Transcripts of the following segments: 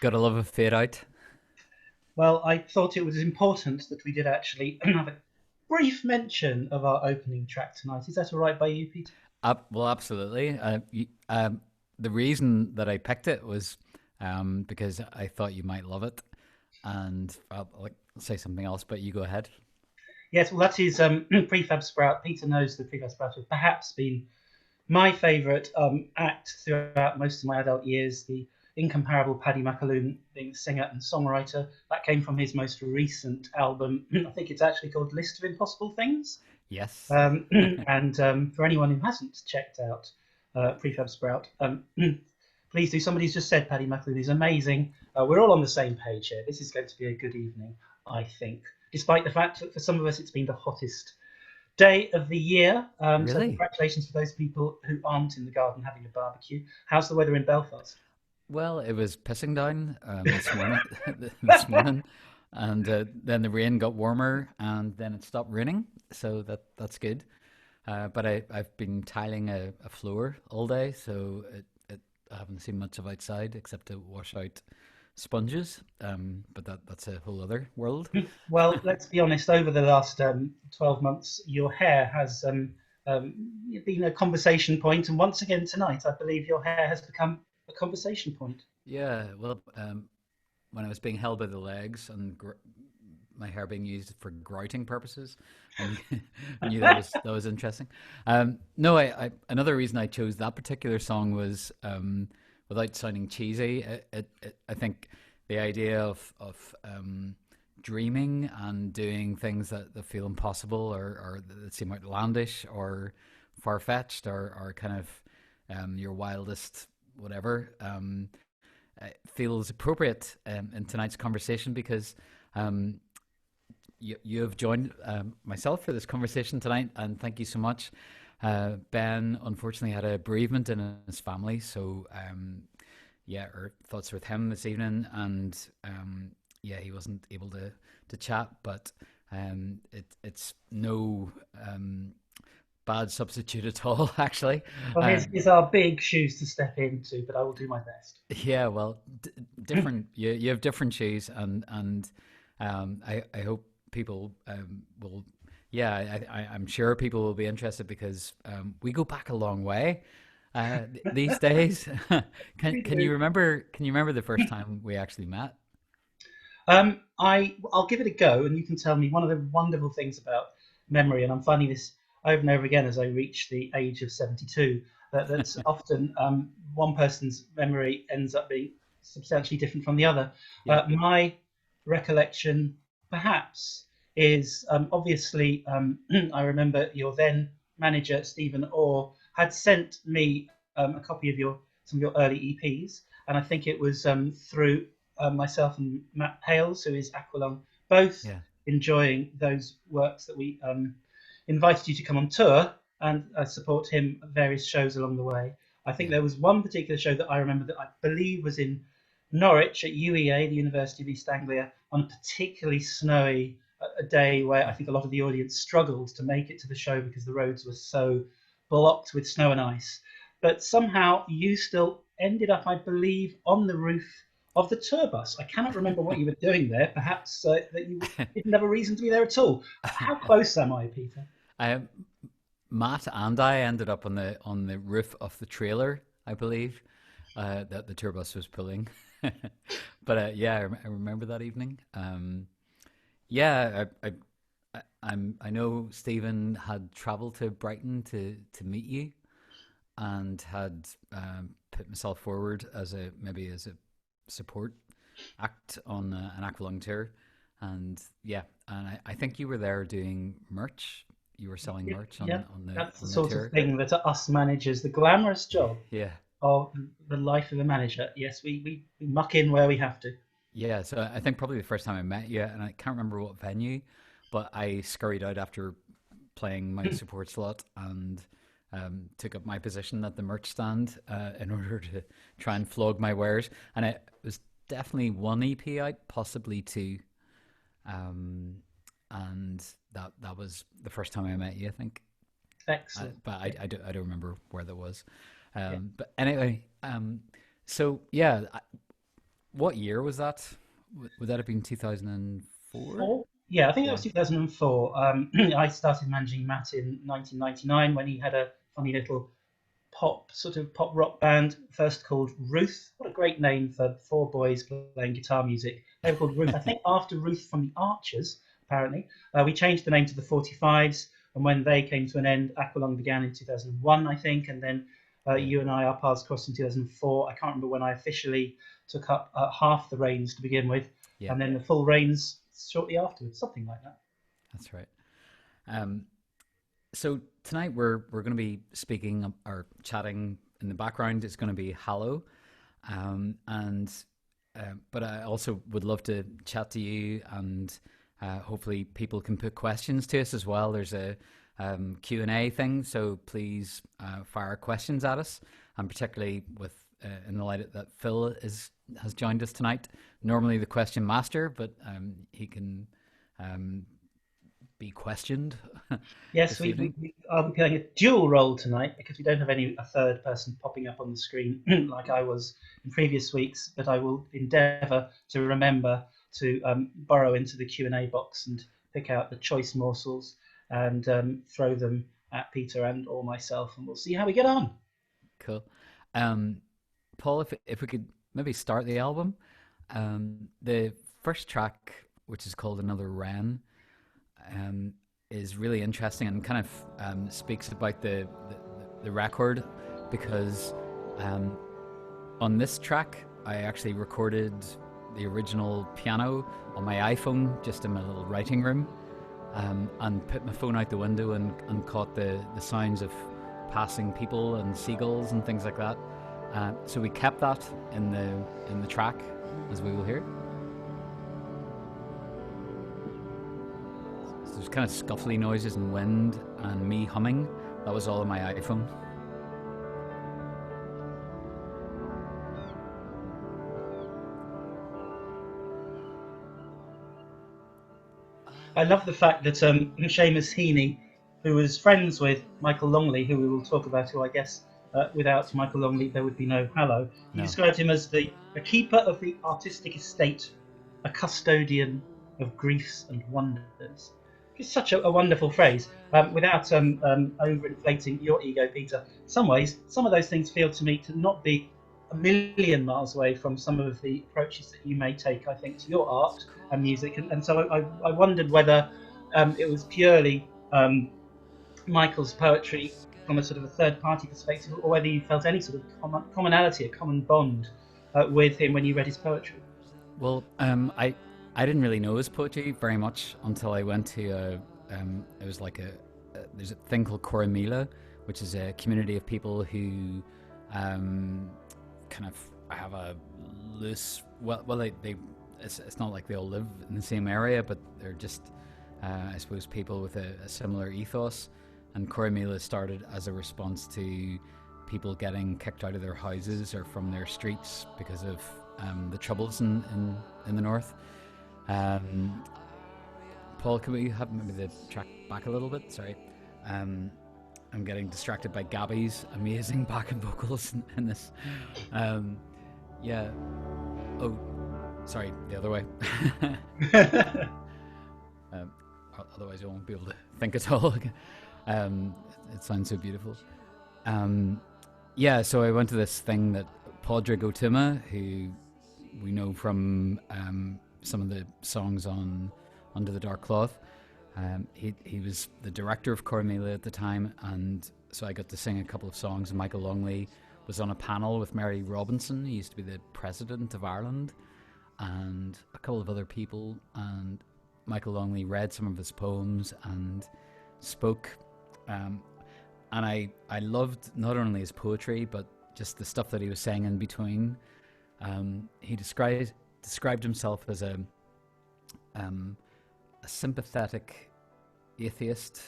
Gotta love a fade out. Well, I thought it was important that we did actually have a brief mention of our opening track tonight. Is that all right by you, Peter? Well, absolutely. The reason that I picked it was because I thought you might love it, and I'll say something else, but you go ahead. Yes, well, that is Prefab Sprout. Peter knows that Prefab Sprout has perhaps been my favourite act throughout most of my adult years. The incomparable Paddy McAloon being the singer and songwriter. That came from his most recent album. I think it's actually called List of Impossible Things. Yes. And for anyone who hasn't checked out Prefab Sprout, please do. Somebody's just said Paddy McAloon is amazing. We're all on the same page here. This is going to be a good evening, I think, despite the fact that for some of us it's been the hottest day of the year. So Really? congratulations for those people who aren't in the garden having a barbecue. How's the weather in Belfast? Well, it was pissing down this morning, this morning, and then the rain got warmer, and then it stopped raining, so that's good. But I've been tiling a floor all day, so I haven't seen much of outside except to wash out sponges. But that's a whole other world. Well, let's be honest. Over the last 12 months, your hair has um, been a conversation point, and once again tonight, I believe your hair has become a conversation point. Yeah, well, when I was being held by the legs and my hair being used for grouting purposes, I knew, I knew that was interesting. No, another reason I chose that particular song was without sounding cheesy. I think the idea of dreaming and doing things that feel impossible or that seem outlandish or far fetched or kind of your wildest whatever feels appropriate in tonight's conversation because um, you have joined myself for this conversation tonight, and thank you so much. Ben unfortunately had a bereavement in his family, so yeah, our thoughts are with him this evening, and yeah, he wasn't able to chat, but it's no bad substitute at all, actually. Well, his, Um, his are big shoes to step into, but I will do my best. yeah, well, different. You have different shoes, and I hope people will. Yeah, I'm sure people will be interested because we go back a long way these days. We Can do. you remember? Can you remember the first time we actually met? I'll give it a go, and you can tell me one of the wonderful things about memory. And I'm finding this over and over again as I reach the age of 72. That's often one person's memory ends up being substantially different from the other. Yeah, My recollection, perhaps, is obviously I remember your then manager Stephen Orr had sent me a copy of your some of your early EPs, and I think it was through myself and Matt Hales, who is Aqualung, both yeah, enjoying those works that we invited you to come on tour and support him at various shows along the way. I think yeah, there was one particular show that I remember that I believe was in Norwich at UEA, the University of East Anglia, on a particularly snowy a day where I think a lot of the audience struggled to make it to the show because the roads were so blocked with snow and ice. But somehow you still ended up, I believe, on the roof of the tour bus. I cannot remember what you were doing there. Perhaps that you yeah. didn't have a reason to be there at all. How close am I, Peter? I, Matt and I ended up on the roof of the trailer, I believe, that the tour bus was pulling. But yeah, I remember that evening. Yeah, I know Stephen had travelled to Brighton to meet you and had put himself forward as a maybe as a support act on an Aqualung tour, and yeah, and I think you were there doing merch. You were selling merch Yeah, that's the on the sort of tour. thing that us managers, the glamorous job Yeah, of the life of a manager. Yes, we muck in where we have to. yeah. So I think probably the first time I met you, and I can't remember what venue, but I scurried out after playing my support slot and took up my position at the merch stand in order to try and flog my wares. And it was definitely one EP out, possibly two. Um, and that was the first time I met you, I think. Excellent. But Yeah, I don't remember where that was. yeah. But anyway, so yeah, what year was that? Would that have been 2004? Four? Yeah, I think that Yeah. was 2004. I started managing Matt in 1999 when he had a funny little sort of pop rock band, first called Ruth. What a great name for four boys playing guitar music. They were called Ruth, I think, after Ruth from the Archers, apparently. We changed the name to the 45s, and when they came to an end, Aqualung began in 2001, I think, and then Yeah. you and I, our paths crossed in 2004. I can't remember when I officially took up half the reins to begin with, Yeah. and then the full reins shortly afterwards, something like that. That's right. Um, so tonight we're going to be speaking or chatting in the background. It's going to be Hallow, and but I also would love to chat to you, and hopefully people can put questions to us as well. There's a Q&A thing, so please fire questions at us, and particularly with in the light that Phil has joined us tonight. Normally the question master, but he can be questioned Yes, this evening. I'll be playing a dual role tonight because we don't have a third person popping up on the screen like I was in previous weeks. But I will endeavour to remember to burrow into the Q&A box and pick out the choice morsels and throw them at Peter and or myself, and we'll see how we get on. Cool. Um, Paul, if we could maybe start the album, the first track, which is called Another Wren, um, is really interesting and kind of speaks about the record because um, on this track, I actually recorded the original piano on my iPhone just in my little writing room, and put my phone out the window and caught the sounds of passing people and seagulls and things like that. So we kept that in the track, as we will hear. So there's kind of scuffly noises and wind and me humming. That was all on my iPhone. I love the fact that Seamus Heaney, who was friends with Michael Longley, who we will talk about, who I guess without Michael Longley there would be no Hallow. He No. described him as a keeper of the artistic estate, a custodian of griefs and wonders. It's such a wonderful phrase. Without overinflating your ego, Peter, some ways, some of those things feel to me to not be a million miles away from some of the approaches that you may take, I think, to your art and music. And so I wondered whether it was purely Michael's poetry from a sort of a third party perspective, or whether you felt any sort of commonality, a common bond with him when you read his poetry. Well, I didn't really know his poetry very much until I went to it was like there's a thing called Coromila, which is a community of people who kind of have a loose well they it's not like they all live in the same area, but they're just I suppose people with a similar ethos. And Coromila started as a response to people getting kicked out of their houses or from their streets because of the troubles in the north. Um, Paul, can we have maybe the track back a little bit? Sorry. Um, I'm getting distracted by Gabby's amazing backing vocals in this. Yeah. Oh, sorry, the other way. um, Otherwise, I won't be able to think at all. It sounds so beautiful. Um, yeah, so I went to this thing that Padraig O'Tuma, who we know from some of the songs on Under the Dark Cloth. He was the director of Coromila at the time, and so I got to sing a couple of songs. And Michael Longley was on a panel with Mary Robinson, who used to be the president of Ireland, and a couple of other people. And Michael Longley read some of his poems and spoke. And I loved not only his poetry, but just the stuff that he was saying in between. He described himself as a sympathetic atheist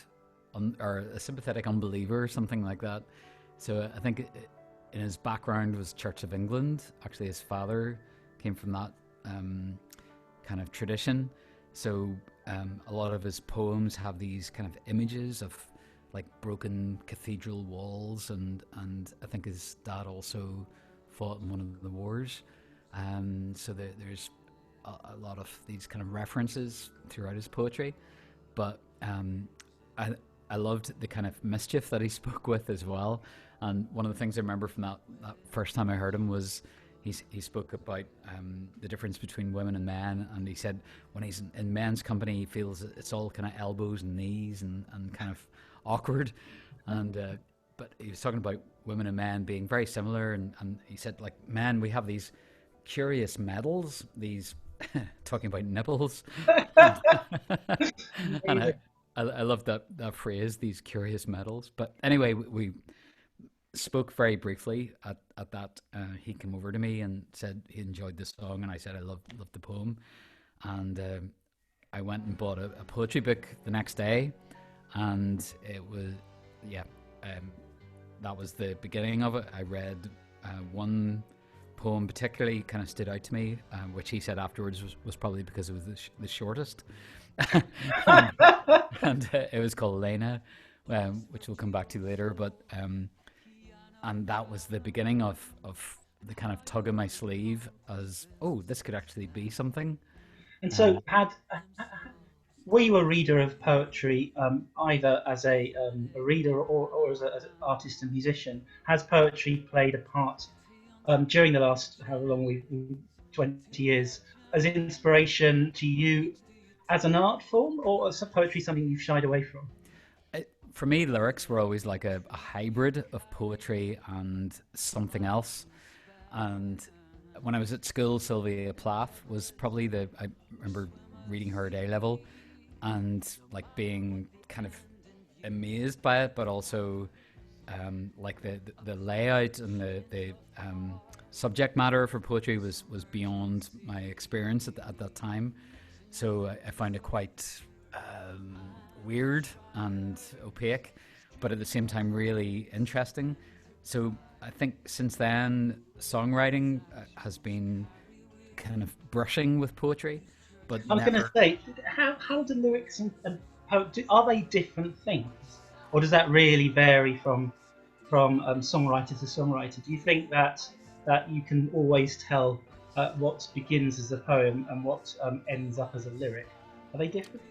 or a sympathetic unbeliever or something like that. So I think in his background was Church of England. Actually, his father came from that kind of tradition. So a lot of his poems have these kind of images of like broken cathedral walls, and I think his dad also fought in one of the wars. So there's a lot of these kind of references throughout his poetry, but I I loved the kind of mischief that he spoke with as well. And one of the things I remember from that first time I heard him was he spoke about the difference between women and men, and he said when he's in men's company, he feels it's all kind of elbows and knees and kind of awkward, and but he was talking about women and men being very similar, and he said like men, we have these curious medals, these talking about nipples, and, and I love that phrase, these curious medals. But anyway, we spoke very briefly at that. He came over to me and said he enjoyed the song, and I said I loved the poem, and I went and bought a poetry book the next day, and it was yeah, that was the beginning of it. I read one poem particularly kind of stood out to me, which he said afterwards was probably because it was the shortest, and, and it was called Lena, which we'll come back to later, but. And that was the beginning of the kind of tug in my sleeve as, oh, this could actually be something. And Uh, so, were you a reader of poetry, either as a reader or as an artist and musician? Has poetry played a part during the last however long 20 years as inspiration to you as an art form, or is poetry something you've shied away from? for me, lyrics were always like a hybrid of poetry and something else. And when I was at school, Sylvia Plath was probably I remember reading her at A level and like being kind of amazed by it, but also like the layout and the subject matter for poetry was beyond my experience at that time. So I found it quite weird and opaque, but at the same time really interesting. So I think since then, songwriting has been kind of brushing with poetry, but I was going to never. say, how do lyrics and poetry, are they different things, or does that really vary from songwriter to songwriter? Do you think that you can always tell what begins as a poem and what ends up as a lyric? Are they different?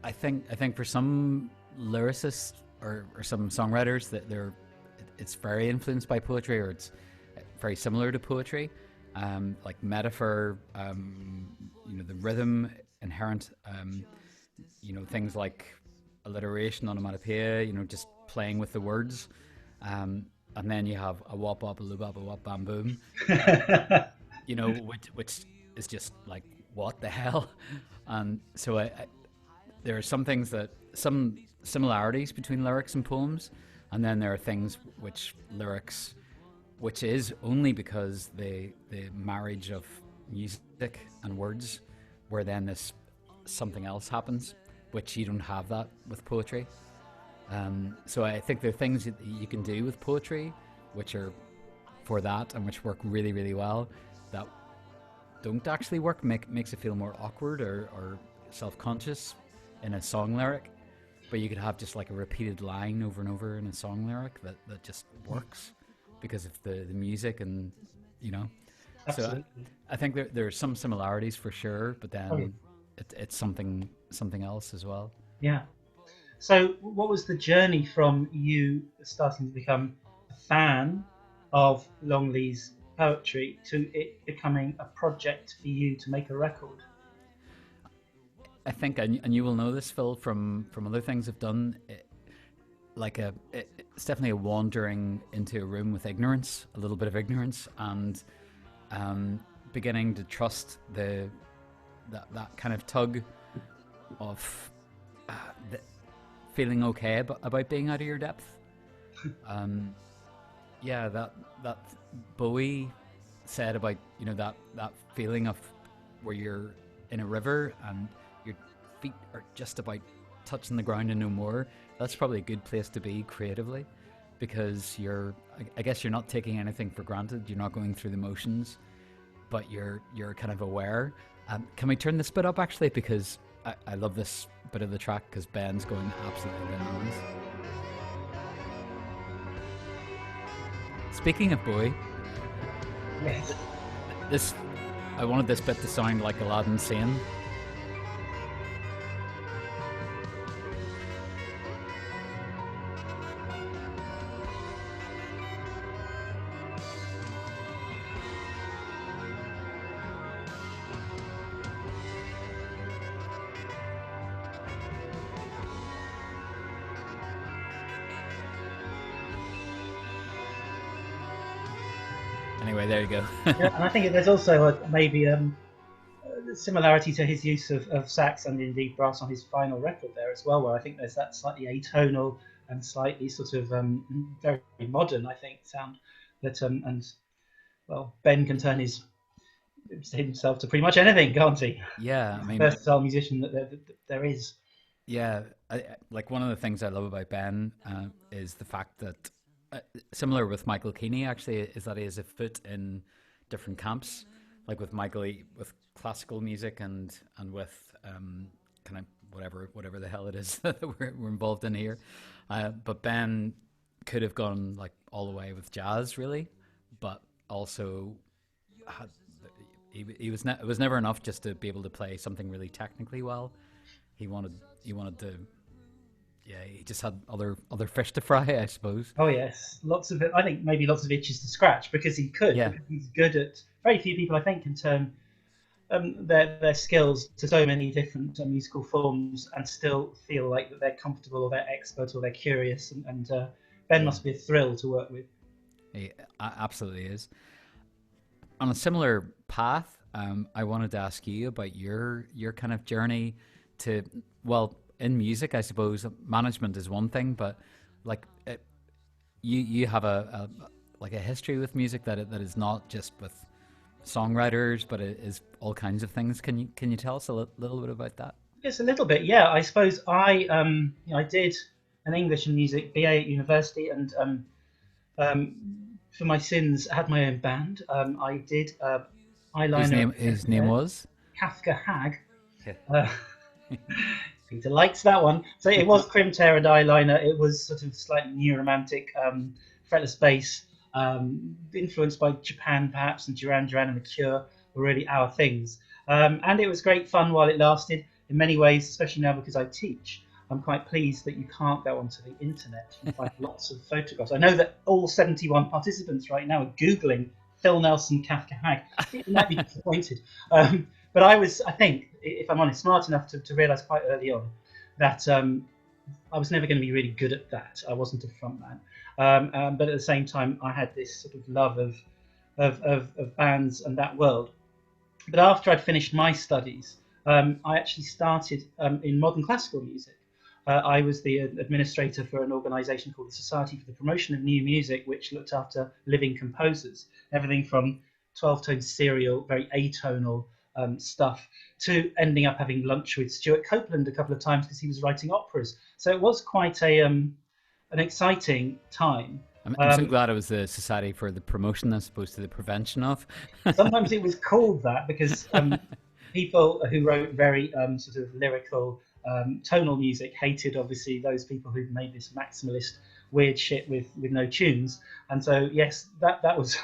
I think for some lyricists or some songwriters that it's very influenced by poetry, or it's very similar to poetry, like metaphor, the rhythm inherent, things like alliteration, onomatopoeia, just playing with the words, and then you have a wop wop a loo bop a wop bam boom, which is just like what the hell, and so there are some things some similarities between lyrics and poems, and then there are things which is only because the marriage of music and words, where then this something else happens, which you don't have that with poetry. So I think there are things that you can do with poetry, which are for that and which work really, really well, that don't actually work, makes it feel more awkward or self-conscious in a song lyric. But you could have just like a repeated line over and over in a song lyric that just works because of the music and, you know. So Absolutely. I think there are some similarities for sure, but Oh, yeah. then it's something else as well. Yeah. So, what was the journey from you starting to become a fan of Longley's poetry to it becoming a project for you to make a record? I think, and you will know this, Phil, from other things I've done. It's definitely a wandering into a room with ignorance, a little bit of ignorance, and beginning to trust that kind of tug of the, feeling okay about being out of your depth. Yeah, that Bowie said about that feeling of where you're in a river and your feet are just about touching the ground and no more. That's probably a good place to be creatively, because I guess you're not taking anything for granted. You're not going through the motions, but you're kind of aware. Can we turn this bit up actually, because I love this bit of the track because Ben's going absolutely bananas. Speaking of Bowie, Yes. This I wanted this bit to sound like Aladdin singing. Anyway, there you go. Yeah, and I think there's also maybe similarity to his use of sax and indeed brass on his final record there as well, where I think there's that slightly atonal and slightly sort of very modern, I think, sound that and well, Ben can turn himself to pretty much anything, can't he? Yeah, I He's a mean, versatile musician that there is. yeah, like one of the things I love about Ben is the fact that, similar with Michael Keeney, actually, is that he has a foot in different camps. Like with Michael, with classical music and with kind of whatever the hell it is that we're involved in here. But Ben could have gone like all the way with jazz, really, but also had, it was never enough just to be able to play something really technically well. He wanted he wanted to, yeah, he just had other fish to fry, I suppose. Oh yes, lots of it. I think maybe lots of itches to scratch because he could, Yeah, because he's good at. Very few people, I think, can turn their skills to so many different musical forms and still feel like that they're comfortable or they're expert or they're curious. And Ben yeah, must be a thrill to work with. he absolutely is. On a similar path, I wanted to ask you about your kind of journey to, well, in music. I suppose management is one thing, but like you have a like a history with music that is not just with songwriters, but it is all kinds of things. Can you tell us a little bit about that? Yes, a little bit. Yeah, I suppose I did an English and music BA at university, and for my sins, I had my own band. I did eyeliner His name was. Kafka Hag. Yeah. Uh, Peter likes that one. So it was crimp tear and eyeliner. It was sort of slightly new romantic, fretless bass, influenced by Japan perhaps, and Duran Duran and The Cure were really our things. And it was great fun while it lasted. In many ways, especially now because I teach, I'm quite pleased that you can't go onto the internet and find lots of photographs. I know that all 71 participants right now are Googling Phil Nelson Kafka Hag. You might be disappointed. But I think, if I'm honest, smart enough to realise quite early on that I was never going to be really good at that. I wasn't a frontman. But at the same time, I had this sort of love of bands and that world. But after I'd finished my studies, I actually started in modern classical music. I was the administrator for an organisation called the Society for the Promotion of New Music, which looked after living composers, everything from 12-tone serial, very atonal stuff, to ending up having lunch with Stuart Copeland a couple of times because he was writing operas. So it was quite an exciting time. I'm so glad it was the Society for the Promotion as opposed to the prevention of. Sometimes it was called that because people who wrote very sort of lyrical, tonal music hated obviously those people who made this maximalist weird shit with no tunes, and so yes, that was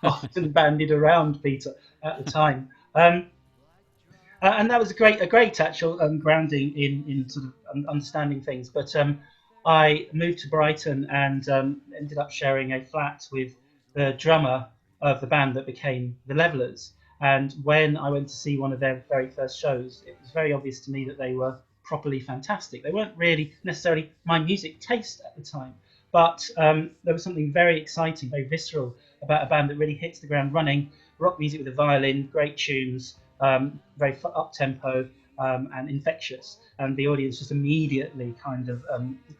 often bandied around Peter at the time. And that was a great actual grounding in sort of understanding things. But I moved to Brighton and ended up sharing a flat with the drummer of the band that became the Levellers. And when I went to see one of their very first shows, it was very obvious to me that they were properly fantastic. They weren't really necessarily my music taste at the time, but there was something very exciting, very visceral about a band that really hits the ground running. Rock music with a violin, great tunes, very up tempo and infectious, and the audience just immediately kind of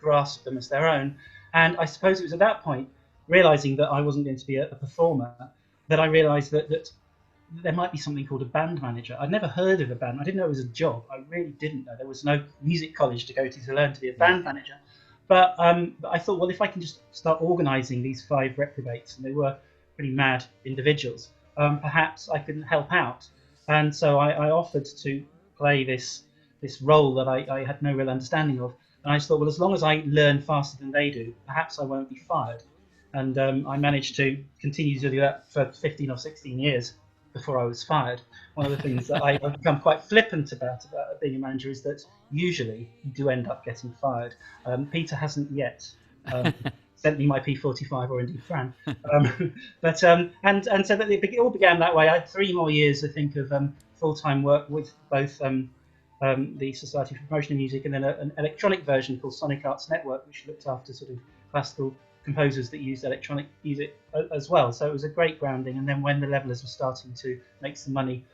grasped them as their own. And I suppose it was at that point, realizing that I wasn't going to be a performer, that I realized that there might be something called a band manager. I'd never heard of a band. I didn't know it was a job. I really didn't know. There was no music college to go to learn to be a Yeah. band manager. But I thought, well, if I can just start organising these five reprobates, and they were pretty mad individuals, perhaps I can help out. And so I offered to play this role that I had no real understanding of. And I just thought, well, as long as I learn faster than they do, perhaps I won't be fired. and I managed to continue to do that for 15 or 16 years before I was fired. One of the things that I've become quite flippant about being a manager is that usually you do end up getting fired. Peter hasn't yet um, sent me my P45, or indeed Fran. But and so that it all began that way. I had 3 more years, I think, of full-time work with both the Society for Promotion of Music and then an electronic version called Sonic Arts Network, which looked after sort of classical composers that used electronic music as well. So it was a great grounding. And then when the Levellers were starting to make some money,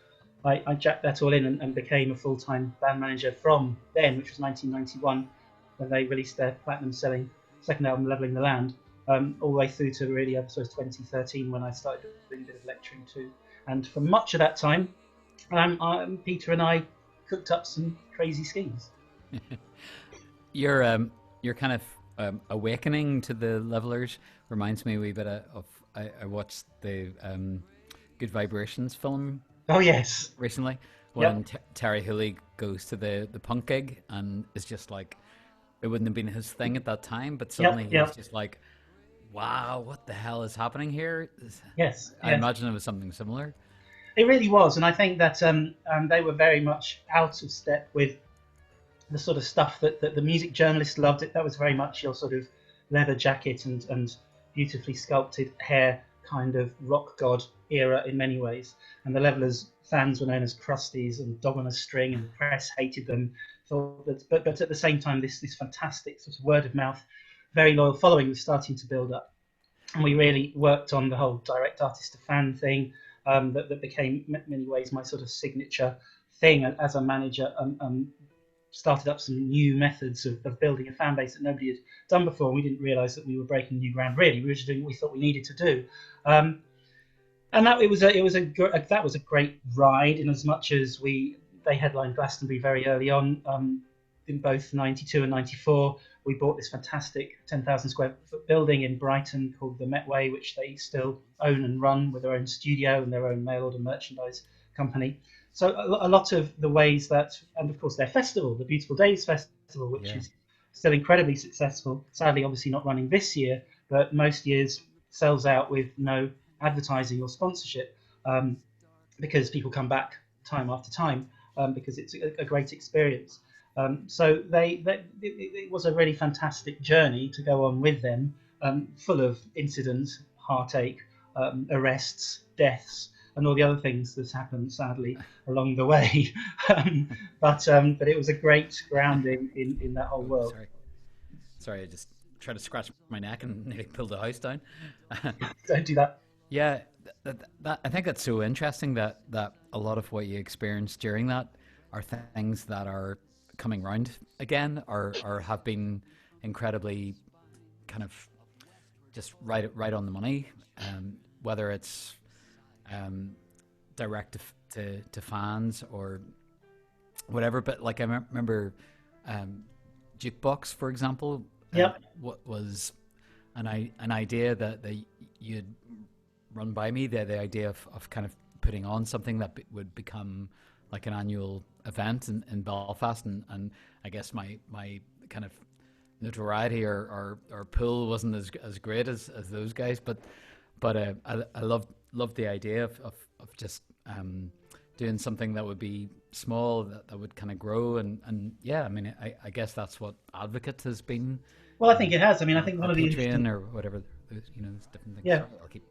I jacked that all in and became a full-time band manager from then, which was 1991, when they released their platinum-selling second album, Levelling the Land, all the way through to really, I suppose, 2013, when I started doing a bit of lecturing too. And for much of that time, Peter and I cooked up some crazy schemes. Your kind of awakening to the Levelers reminds me a wee bit of I watched the Good Vibrations film Oh yes, recently when yep, Terry Hooley goes to the punk gig and is just like, it wouldn't have been his thing at that time, but suddenly yep, he's yep, just like, wow, what the hell is happening here? yes, I yes. imagine it was something similar. It really was, and I think that they were very much out of step with the sort of stuff that the music journalists loved. It that was very much your sort of leather jacket and beautifully sculpted hair kind of rock god era in many ways. And the Levellers fans were known as crusties and dog on a string, and the press hated them. Thought that, but at the same time, this fantastic sort of word of mouth, very loyal following was starting to build up, and we really worked on the whole direct artist to fan thing. That became in many ways my sort of signature thing as a manager. Started up some new methods of building a fan base that nobody had done before. And we didn't realise that we were breaking new ground. Really, we were just doing what we thought we needed to do. Um, and that that was a great ride, in as much as they headlined Glastonbury very early on, in both '92 and '94. We bought this fantastic 10,000 square foot building in Brighton called the Metway, which they still own and run with their own studio and their own mail order merchandise company. So a lot of the ways that, and of course their festival, the Beautiful Days Festival, which Yeah. is still incredibly successful. Sadly, obviously not running this year, but most years sells out with no advertising or sponsorship, because people come back time after time, because it's a great experience. So it was a really fantastic journey to go on with them, full of incidents, heartache, arrests, deaths, and all the other things that happened sadly along the way. But it was a great grounding in that whole Oh, world. sorry, I just tried to scratch my neck and nearly pulled the house down. Don't do that. Yeah, I think that's so interesting that a lot of what you experienced during that are things that are coming round again, or have been incredibly kind of just right on the money. Whether it's um, direct to fans or whatever. But like I remember jukebox, for example, Yep. what was an idea that you'd run by me, the idea of kind of putting on something that would become like an annual event in Belfast, and I guess my kind of notoriety or pull wasn't as great as those guys, but I loved the idea of just doing something that would be small, that would kind of grow, and yeah, I mean, I guess that's what Advocate has been, Well, I think it has. I mean, I think or one of the interesting, Patreon or whatever, there's different things. yeah, Sorry, I'll keep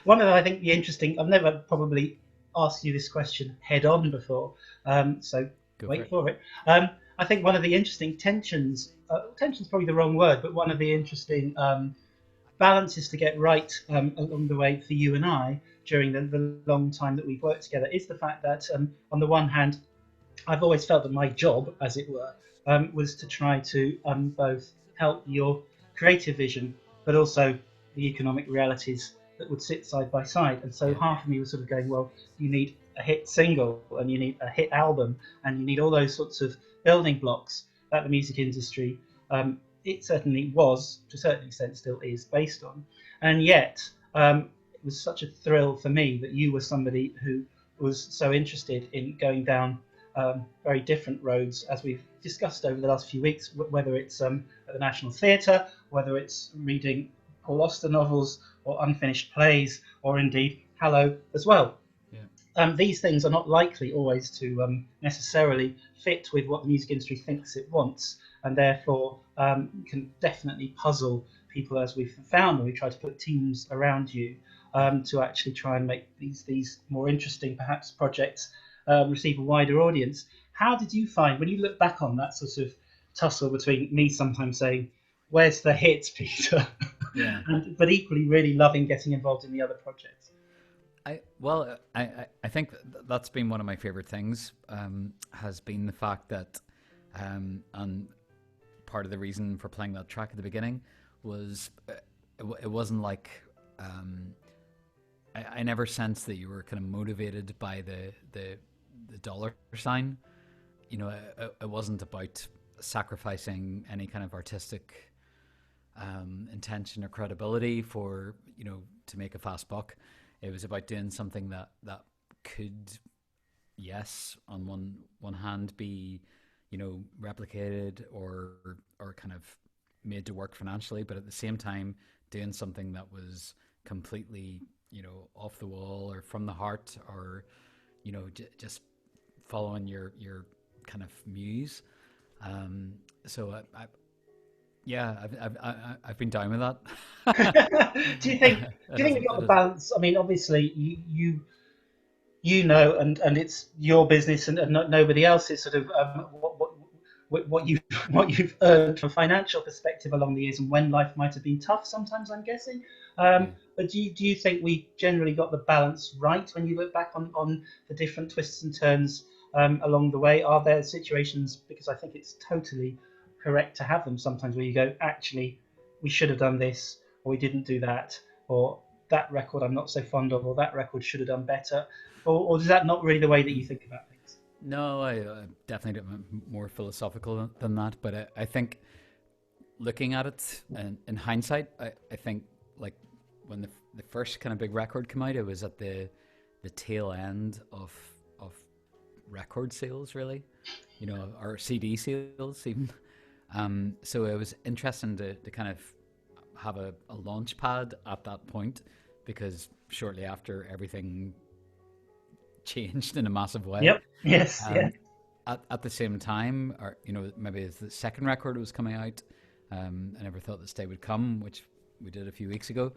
one of the, I think the interesting. I've never probably asked you this question head on before, so go for wait it. for it. I think one of the interesting tensions, tensions probably the wrong word, but one of the interesting balances to get right, along the way for you and I during the long time that we've worked together, is the fact that, on the one hand, I've always felt that my job, as it were, was to try to, both help your creative vision, but also the economic realities that would sit side by side. And so Yeah, half of me was sort of going, well, you need a hit single, and you need a hit album, and you need all those sorts of building blocks that the music industry, it certainly was, to a certain extent still is, based on. And yet, it was such a thrill for me that you were somebody who was so interested in going down, very different roads, as we've discussed over the last few weeks, whether it's, at the National Theatre, whether it's reading or Austen novels, or unfinished plays, or indeed Hallow as well. Yeah. These things are not likely always to necessarily fit with what the music industry thinks it wants, and therefore can definitely puzzle people, as we've found when we try to put teams around you Yeah. to actually try and make these more interesting, perhaps, projects receive a wider audience. How did you find when you look back on that sort of tussle between me sometimes saying, "Where's the hit, Peter?" Yeah. but equally really loving getting involved in the other projects? I think that's been one of my favorite things. Has been the fact that, and part of the reason for playing that track at the beginning was it wasn't like I never sensed that you were kind of motivated by the dollar sign. You know, it wasn't about sacrificing any kind of artistic intention or credibility for, to make a fast buck. It was about doing something that could, yes, on one hand, be, replicated or kind of made to work financially, but at the same time doing something that was completely, off the wall or from the heart, or just following your kind of muse. So yeah, I've been down with that. do you think it do you think we hasn't got it the hasn't balance? I mean, obviously, and it's your business, and not nobody else's. Sort of what you what you've earned from a financial perspective along the years, and when life might have been tough. Sometimes I'm guessing. yeah. But do you think we generally got the balance right when you look back on the different twists and turns along the way? Are there situations, because I think it's totally correct to have them sometimes, where you go, actually, we should have done this, or we didn't do that, or that record I'm not so fond of, or that record should have done better, or is that not really the way that you think about things? No, I definitely more philosophical than that, but I think looking at it in hindsight, I think like when the first kind of big record came out, it was at the tail end of record sales, really, or CD sales even. So it was interesting to kind of have a launch pad at that point, because shortly after everything changed in a massive way. Yep. Yes. Yeah. Um, at the same time, or maybe as the second record was coming out, I never thought this day would come, which we did a few weeks ago.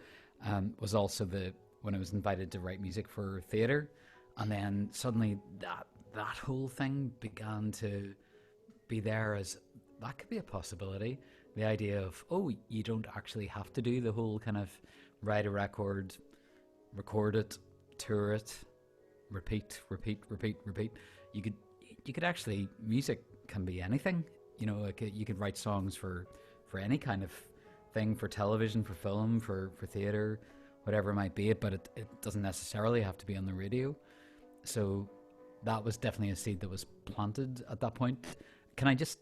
Was also the when I was invited to write music for theatre, and then suddenly that whole thing began to be there as that could be a possibility. The idea of, oh, you don't actually have to do the whole kind of write a record, record it, tour it, repeat, repeat, repeat, repeat. You could actually, music can be anything. Like you could write songs for any kind of thing, for television, for film, for theater, whatever it might be. But it doesn't necessarily have to be on the radio. So that was definitely a seed that was planted at that point. Can I just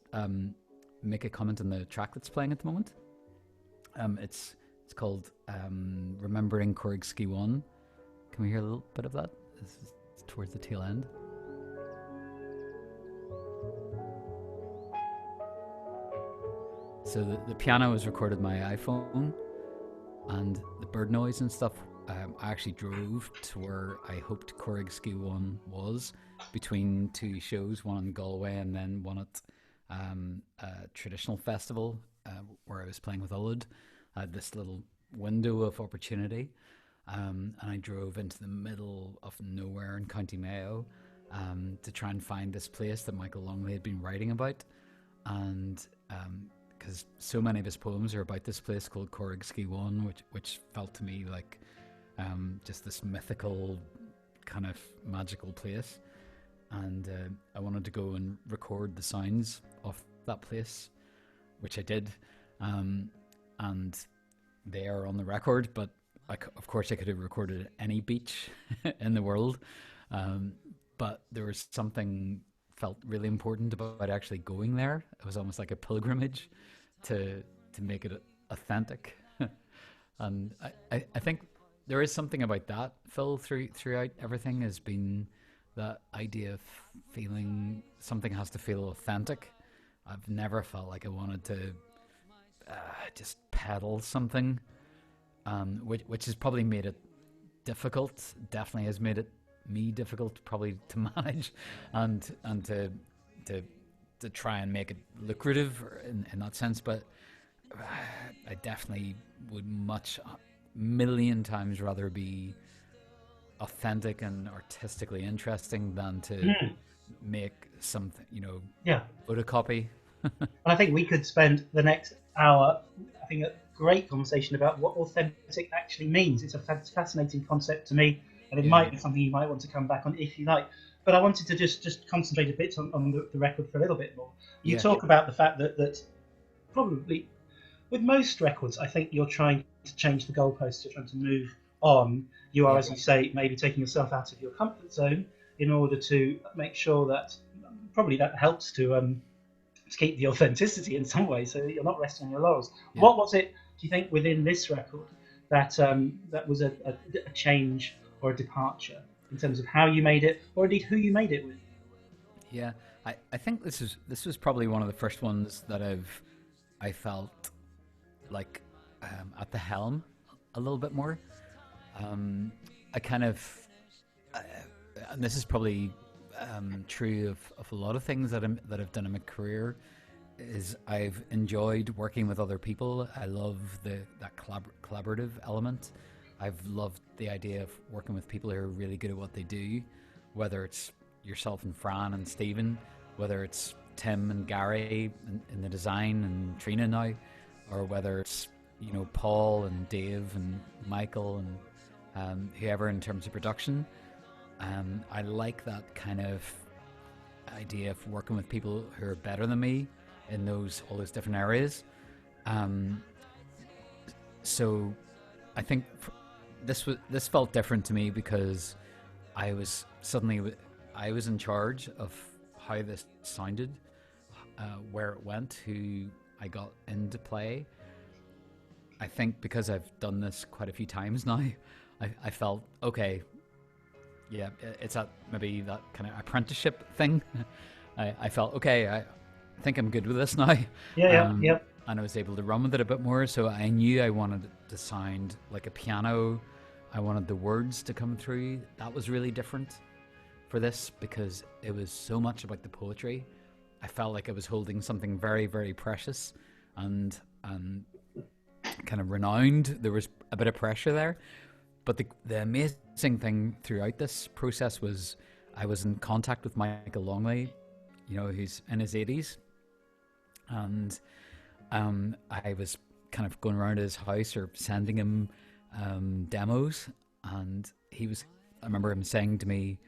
make a comment on the track that's playing at the moment? It's called Remembering Corrigski 1. Can we hear a little bit of that? This is towards the tail end. So the piano was recorded my iPhone, and the bird noise and stuff. I actually drove to where I hoped Corrigski 1 was, between two shows, one in Galway and then one at a traditional festival where I was playing with Ulud. I had this little window of opportunity, and I drove into the middle of nowhere in County Mayo to try and find this place that Michael Longley had been writing about. And because so many of his poems are about this place called Corrigski 1, which felt to me like just this mythical, kind of magical place. And I wanted to go and record the sounds of that place, which I did. And they are on the record, but of course I could have recorded any beach in the world. But there was something felt really important about actually going there. It was almost like a pilgrimage to make it authentic. And I think there is something about that, Phil, throughout everything, has been that idea of feeling something has to feel authentic. I've never felt like I wanted to just peddle something. which has probably made it difficult. Definitely has made it me difficult probably to manage, and to to try and make it lucrative in that sense. But I definitely would much million times rather be authentic and artistically interesting than to Mm, make something, yeah. photocopy. And I think we could spend the next hour having a great conversation about what authentic actually means. It's a fascinating concept to me, and it Yeah, might be something you might want to come back on if you like. But I wanted to just concentrate a bit on the record for a little bit more. You yeah, talk about the fact that probably with most records, I think you're trying to change the goalposts. You're trying to move on. You are, yeah, as you say, maybe taking yourself out of your comfort zone in order to make sure that probably that helps to keep the authenticity in some way, so that you're not resting on your laurels. yeah. What was it? Do you think within this record that was a change or a departure in terms of how you made it, or indeed who you made it with? Yeah, I think this was probably one of the first ones that I felt like at the helm a little bit more. I kind of, and this is probably true of a lot of things that I've done in my career. Is I've enjoyed working with other people. I love that collaborative element. I've loved the idea of working with people who are really good at what they do, whether it's yourself and Fran and Stephen, whether it's Tim and Gary in the design and Trina now, or whether it's Paul and Dave and Michael and whoever in terms of production. I like that kind of idea of working with people who are better than me in those all those different areas. Um, so I think this felt different to me because I was suddenly I was in charge of how this sounded, where it went, who I got into play. I think because I've done this quite a few times now, I felt okay. Yeah, it's that maybe that kind of apprenticeship thing. I felt okay. I think I'm good with this now, Yeah, yeah, um, yeah. and I was able to run with it a bit more. So I knew I wanted it to sound like a piano. I wanted the words to come through. That was really different for this because it was so much about the poetry. I felt like I was holding something very, very precious and kind of renowned. There was a bit of pressure there, but the amazing thing throughout this process was I was in contact with Michael Longley, who's in his 80s, and I was kind of going around his house or sending him demos, and I remember him saying to me,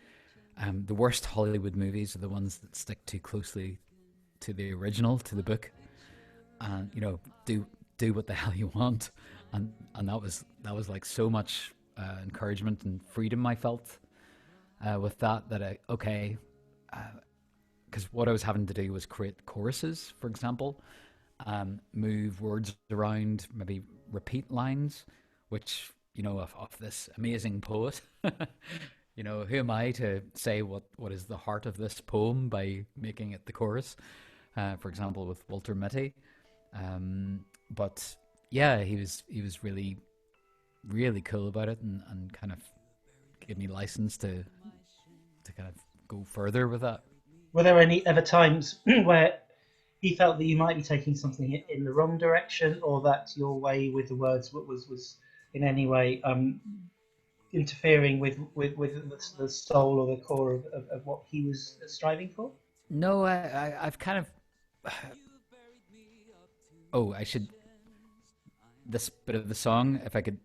the worst Hollywood movies are the ones that stick too closely to the original, to the book, and do what the hell you want, and that was like so much encouragement and freedom I felt with that okay, because what I was having to do was create choruses, for example, move words around, maybe repeat lines, which of this amazing poet. Who am I to say what is the heart of this poem by making it the chorus? For example, with Walter Mitty. But yeah, he was really really cool about it and kind of gave me license to kind of go further with that. Were there any ever times where he felt that you might be taking something in the wrong direction, or that your way with the words was in any way interfering with the soul or the core of what he was striving for? No, I've kind of. Oh, I should this bit of the song if I could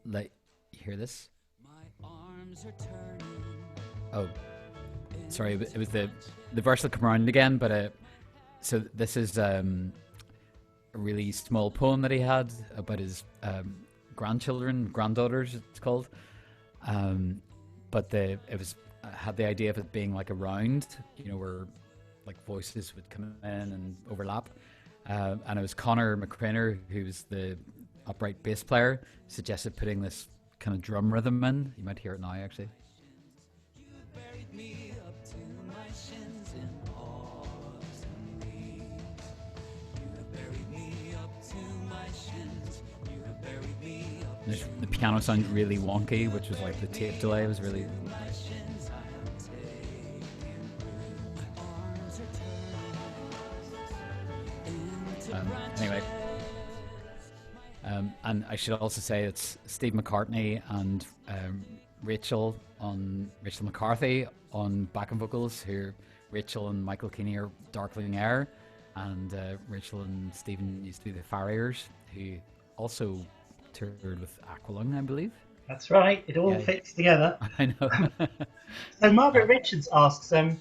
let you hear this. Oh, sorry, it was the verse will come around again, but so this is a really small poem that he had about his granddaughters. It's called, but it was had the idea of it being like a round, where like voices would come in and overlap, and it was Connor McCrainer, who's the upright bass player, suggested putting this kind of drum rhythm in. You might hear it now, actually. the piano sounded really wonky, which was like the tape delay was really. Anyway, and I should also say it's Steve McCartney and Rachel McCarthy on backing vocals. Who Rachel and Michael Keaney are Darkling Air, and Rachel and Stephen used to be the Farriers, who also toured with Aqualung, I believe. That's right. It all fits together. I know. So Margaret Richards asks, can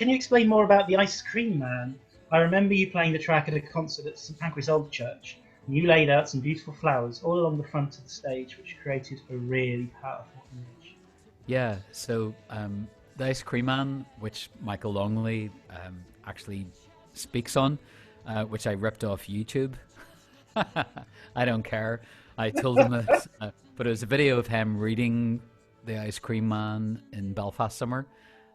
you explain more about the Ice Cream Man? I remember you playing the track at a concert at St Pancras Old Church, and you laid out some beautiful flowers all along the front of the stage, which created a really powerful image. Yeah, so the Ice Cream Man, which Michael Longley actually speaks on, which I ripped off YouTube. I don't care. I told him this, but it was a video of him reading The Ice Cream Man in Belfast summer,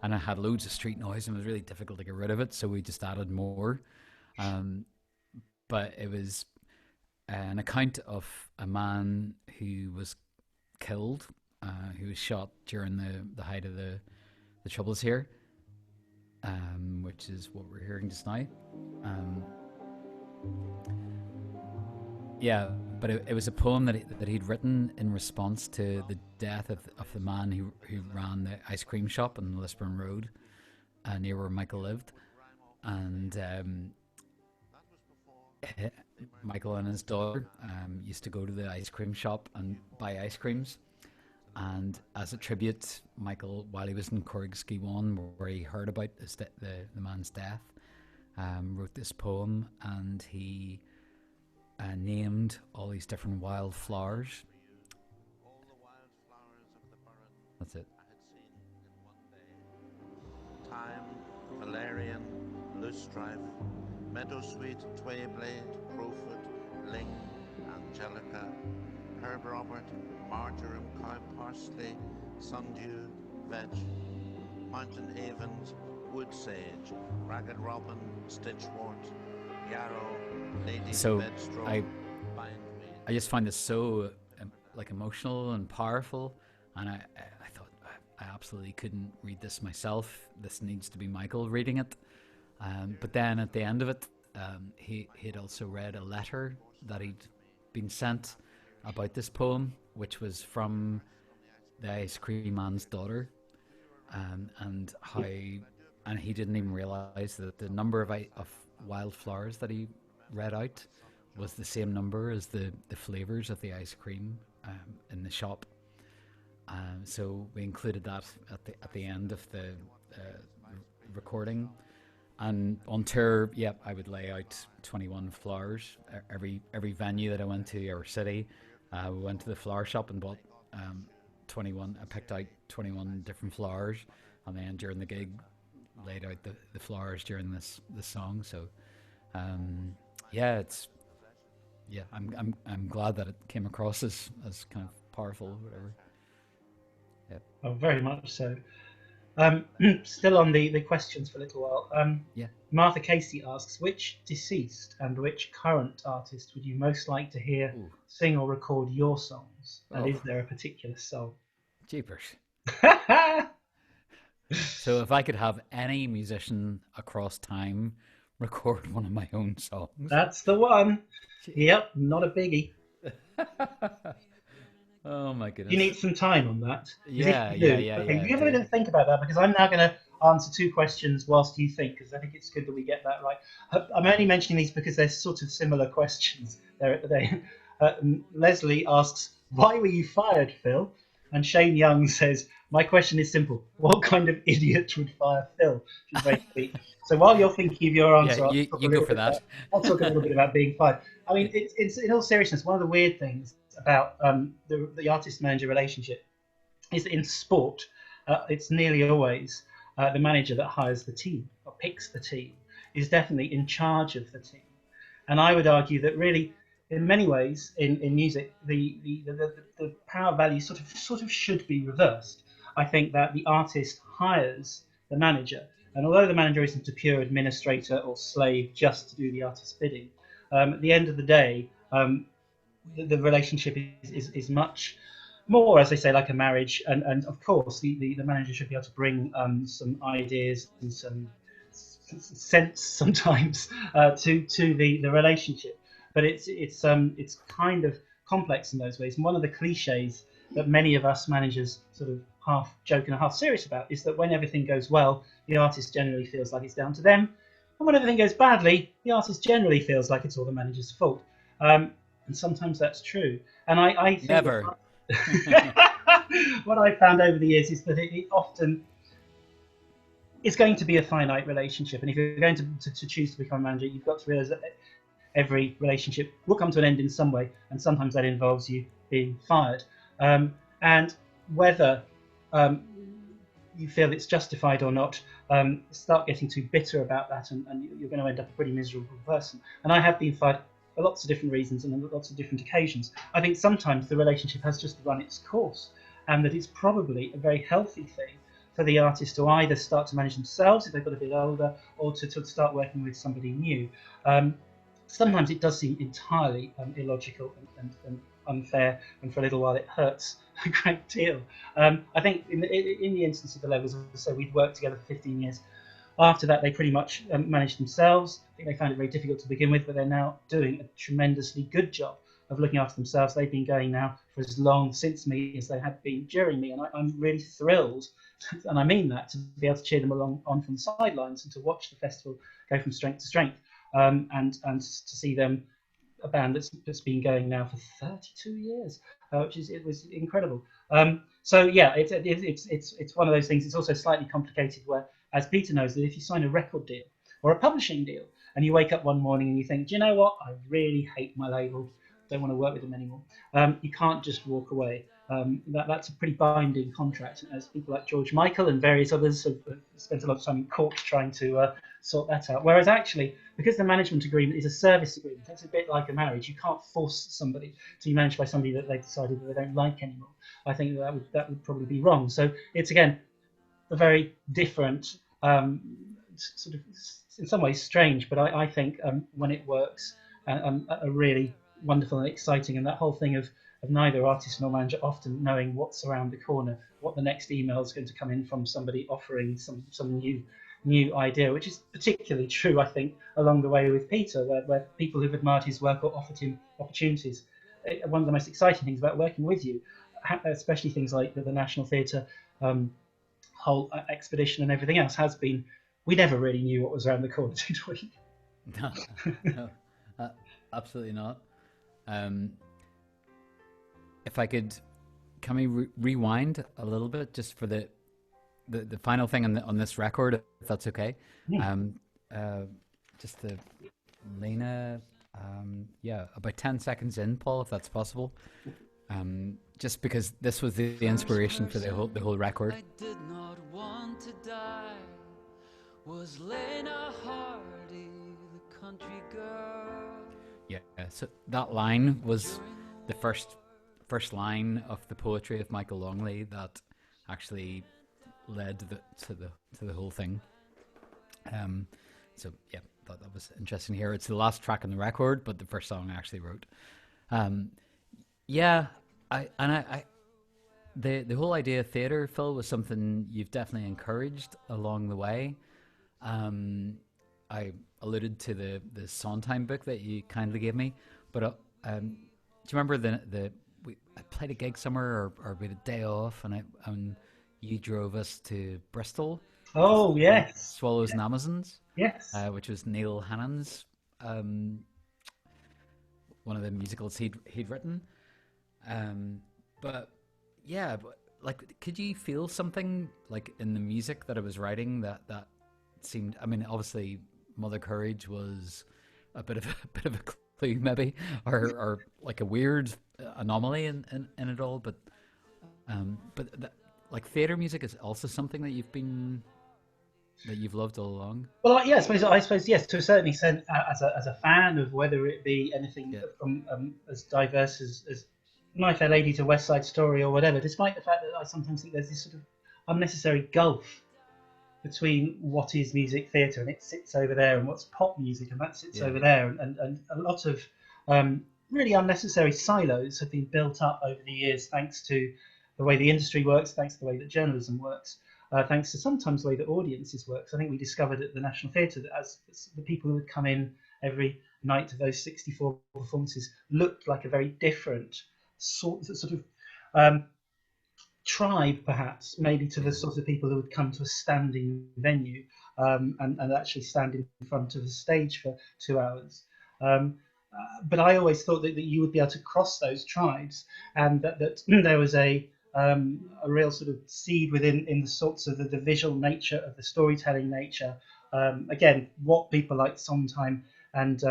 and I had loads of street noise and it was really difficult to get rid of it, so we just added more. But it was an account of a man who was killed, who was shot during the height of the Troubles here, which is what we're hearing just now. Yeah, but it was a poem that he'd written in response to the death of the man who ran the ice cream shop on Lisburn Road, near where Michael lived. And Michael and his daughter used to go to the ice cream shop and buy ice creams. And as a tribute, Michael, while he was in Corrigsky 1, where he heard about the man's death, wrote this poem, and he named all these different wild flowers. That's it. Thyme, valerian, loosestrife, meadowsweet, twayblade, crowfoot, ling, angelica, herb robert, marjoram, cow parsley, sundew, vetch, mountain avens, wood sage, ragged robin, stitchwort, yarrow, lady So bedstraw, I bindweed. just find this so like emotional and powerful, and I thought I absolutely couldn't read this myself. This needs to be Michael reading it. But then at the end of it, he had also read a letter that he'd been sent about this poem, which was from the Ice Cream Man's daughter, and he didn't even realize that the number of wildflowers that he read out was the same number as the flavors of the ice cream in the shop. So we included that at the end of the recording. And on tour, I would lay out 21 flowers. Every venue that I went to, or city, we went to the flower shop and bought 21. I picked out 21 different flowers, and then during the gig, laid out the flowers during this song. So, I'm glad that it came across as kind of powerful, or whatever. Yeah. Oh, very much so. Still on the questions for a little while. Yeah. Martha Casey asks, which deceased and which current artist would you most like to hear sing or record your songs? And is there a particular song? Jeepers. So if I could have any musician across time record one of my own songs. That's the one. Yep, not a biggie. Oh my goodness. You need some time on that. Yeah. Okay, you have to think about that, because I'm now going to answer two questions whilst you think, because I think it's good that we get that right. I'm only mentioning these because they're sort of similar questions. Leslie asks, why were you fired, Phil? And Shane Young says, my question is simple. What kind of idiot would fire Phil? Which is very sweet. So while you're thinking of your answer, you go for that. I'll talk a little bit about being fired. I mean, it's in all seriousness, one of the weird things about the artist-manager relationship is that in sport, it's nearly always the manager that hires the team or picks the team is definitely in charge of the team. And I would argue that really, in many ways, in music, the power value sort of should be reversed. I think that the artist hires the manager, and although the manager isn't a pure administrator or slave just to do the artist's bidding, at the end of the day, the relationship is much more, as they say, like a marriage. And of course, the manager should be able to bring some ideas and some sense sometimes to the relationship. But it's kind of complex in those ways. And one of the cliches that many of us managers sort of half joke and half serious about is that when everything goes well, the artist generally feels like it's down to them, and when everything goes badly, the artist generally feels like it's all the manager's fault. And sometimes that's true. And I think Never. what I found over the years is that it often is going to be a finite relationship. And if you're going to choose to become a manager, you've got to realize that every relationship will come to an end in some way. And sometimes that involves you being fired. And whether you feel it's justified or not, start getting too bitter about that, and you're going to end up a pretty miserable person. And I have been fired for lots of different reasons and on lots of different occasions. I think sometimes the relationship has just run its course, and that it's probably a very healthy thing for the artist to either start to manage themselves if they've got a bit older, or to start working with somebody new. Sometimes it does seem entirely illogical and unfair, and for a little while it hurts a great deal. I think in the instance of the Levels, so we'd worked together for 15 years. After that, they pretty much managed themselves. I think they found it very difficult to begin with, but they're now doing a tremendously good job of looking after themselves. They've been going now for as long since me as they had been during me, and I'm really thrilled, and I mean that, to be able to cheer them along on from the sidelines and to watch the festival go from strength to strength, and to see them, a band that's been going now for 32 years, which was incredible. So yeah, it's one of those things. It's also slightly complicated where, as Peter knows, that if you sign a record deal or a publishing deal and you wake up one morning and you think, do you know what, I really hate my label, don't want to work with them anymore, you can't just walk away. That's a pretty binding contract, as people like George Michael and various others have spent a lot of time in court trying to sort that out. Whereas actually, because the management agreement is a service agreement, it's a bit like a marriage. You can't force somebody to be managed by somebody that they've decided that they don't like anymore. I think that would probably be wrong. So it's, again, a very different, sort of, in some ways strange, but I think when it works, a really wonderful and exciting. And that whole thing of neither artist nor manager often knowing what's around the corner, what the next email is going to come in from somebody offering some new idea, which is particularly true, I think, along the way with Peter, where people who've admired his work or offered him opportunities. One of the most exciting things about working with you, especially things like the National Theatre whole expedition and everything else, has been, we never really knew what was around the corner, did we? No, absolutely not. If I could, can we rewind a little bit just for the final thing on this record, if that's okay? Just the Lena, about 10 seconds in, Paul, if that's possible. Just because this was the inspiration for the whole record. I did not want to die. Was Lena Hardy, the country girl? Yeah, so that line was the first line of the poetry of Michael Longley that actually led to the whole thing. So yeah, thought that was interesting here. It's the last track on the record, but the first song I actually wrote. The whole idea of theatre, Phil, was something you've definitely encouraged along the way. I alluded to the Sondheim book that you kindly gave me, but do you remember I played a gig somewhere, or we had a day off, and you drove us to Bristol. Oh yes, Swallows and Amazons. Yes, which was Neil Hannon's one of the musicals he'd written. But yeah, like, could you feel something like in the music that I was writing that seemed? I mean, obviously, Mother Courage was a bit of a clue, maybe, or like a weird anomaly in it all. But like theatre music is also something that you've loved all along. Well, yeah, I suppose yes, to a certain extent, as a fan of whether it be anything from as diverse as My Fair Lady to West Side Story or whatever, despite the fact that I sometimes think there's this sort of unnecessary gulf between what is music theatre and it sits over there, and what's pop music and that sits over there, and a lot of really unnecessary silos have been built up over the years, thanks to the way the industry works, thanks to the way that journalism works, thanks to sometimes the way that audiences work. So I think we discovered at the National Theatre that as the people who would come in every night to those 64 performances looked like a very different sort of tribe, perhaps, maybe to the sort of people who would come to a standing venue and actually stand in front of a stage for 2 hours. But I always thought that you would be able to cross those tribes, and that there was a real sort of seed within in the sorts of the visual nature of the storytelling nature. Again, what people like Sondheim and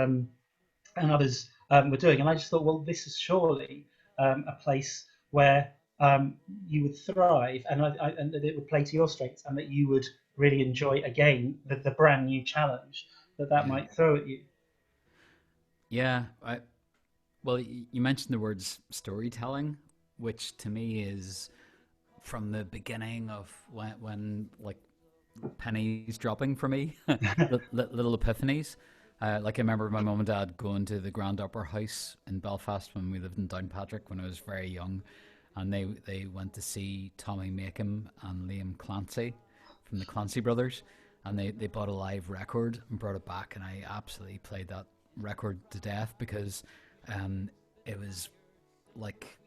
others were doing, and I just thought, well, this is surely a place where you would thrive, and that it would play to your strengths, and that you would really enjoy again the brand new challenge that Yeah. might throw at you. Yeah. Well, you mentioned the words storytelling, which to me is from the beginning of when like pennies dropping for me, little epiphanies. Like I remember my mum and dad going to the Grand Opera House in Belfast when we lived in Downpatrick when I was very young, and they went to see Tommy Makem and Liam Clancy from the Clancy Brothers, and they bought a live record and brought it back, and I absolutely played that record to death because it was like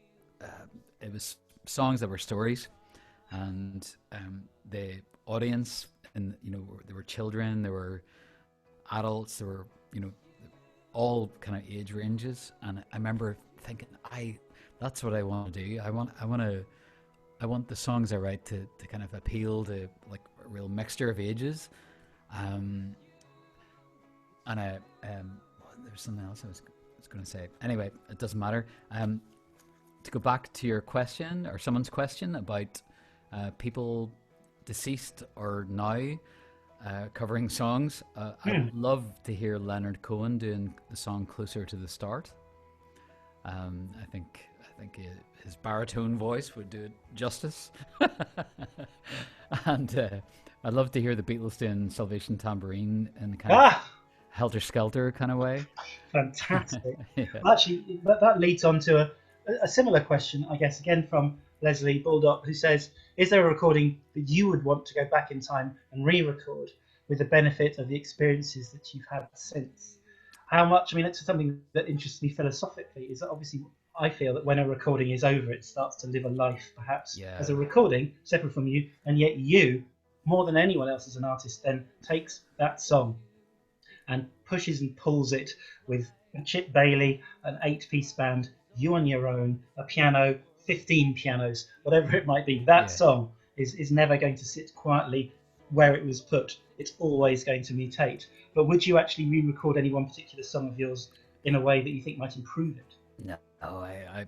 it was songs that were stories, and the audience, and there were children, there were adults, there were all kind of age ranges, and I remember thinking, that's what I want to do. I want the songs I write to kind of appeal to like a real mixture of ages, and there's something else I was going to say. Anyway, it doesn't matter. To go back to your question or someone's question about people deceased or now covering songs, I'd love to hear Leonard Cohen doing the song "Closer to the Start." I think his baritone voice would do it justice. And I'd love to hear the Beatles doing Salvation Tambourine in kind of Helter Skelter kind of way. Fantastic. Yeah. Actually, that leads on to a similar question, I guess, again from Leslie Baldock, who says, is there a recording that you would want to go back in time and re-record with the benefit of the experiences that you've had since? How much, I mean, it's something that interests me philosophically, is that obviously I feel that when a recording is over, it starts to live a life, perhaps, as a recording, separate from you, and yet you, more than anyone else as an artist, then takes that song and pushes and pulls it with Chip Bailey, an 8-piece band, you on your own, a piano, 15 pianos, whatever it might be. That song is never going to sit quietly where it was put. It's always going to mutate. But would you actually re-record any one particular song of yours in a way that you think might improve it? No, I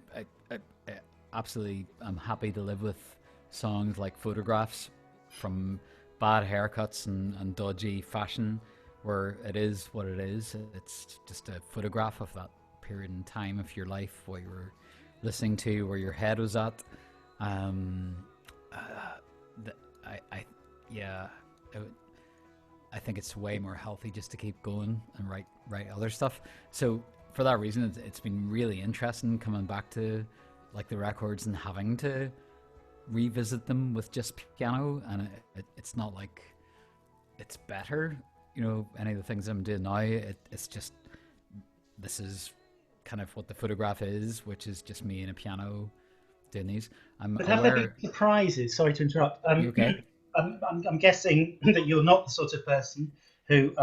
absolutely am happy to live with songs like Photographs from bad haircuts and dodgy fashion, where it is what it is. It's just a photograph of that period in time of your life, what you were listening to, where your head was at. I think it's way more healthy just to keep going and write other stuff. So for that reason, it's been really interesting coming back to like the records and having to revisit them with just piano, and it's not like it's better, any of the things I'm doing now. It's just, this is kind of what the photograph is, which is just me and a piano doing these. But have there been surprises? Sorry to interrupt. You okay? I'm guessing that you're not the sort of person who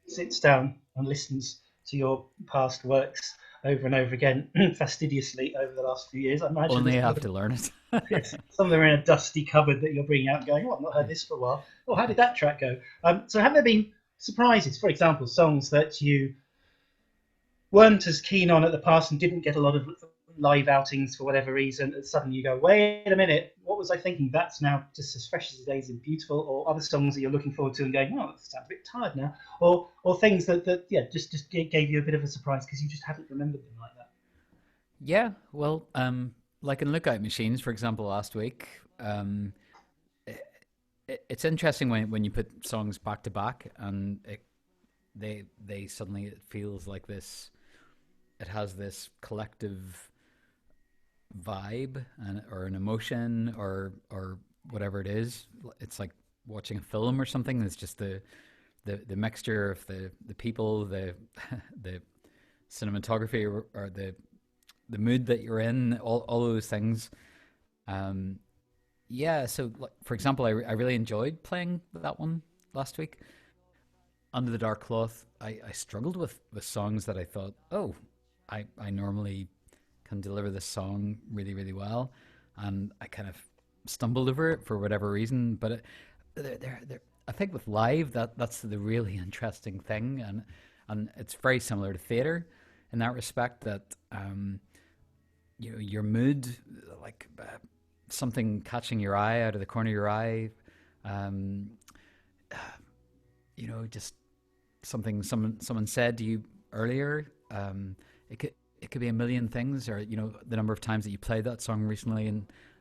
sits down and listens to your past works over and over again fastidiously over the last few years. I imagine only have to learn it. Yes, some of them are in a dusty cupboard that you're bringing out and going, oh, I've not heard this for a while. Oh, how did that track go? So have there been surprises, for example, songs that you weren't as keen on at the past and didn't get a lot of live outings for whatever reason, and suddenly you go, wait a minute, what was I thinking? That's now just as fresh as the days and beautiful. Or other songs that you're looking forward to and going, oh, that sounds a bit tired now. Or things that just gave you a bit of a surprise because you just hadn't remembered them like that. Yeah, well, like in Lookout Machines, for example, last week, it's interesting when you put songs back to back and they suddenly, it feels like this it has this collective vibe and or an emotion or whatever it is. It's like watching a film or something. It's just the mixture of the people, the the cinematography or the mood that you're in, all those things. Um, yeah. So, like, for example, I really enjoyed playing that one last week. Under the Dark Cloth, I struggled with songs that I thought, oh, I normally can deliver this song really, really well. And I kind of stumbled over it for whatever reason. But I think with live, that's the really interesting thing. And it's very similar to theater in that respect that, your mood, like something catching your eye out of the corner of your eye, um, just something someone said to you earlier. It could be a million things, or the number of times that you played that song recently,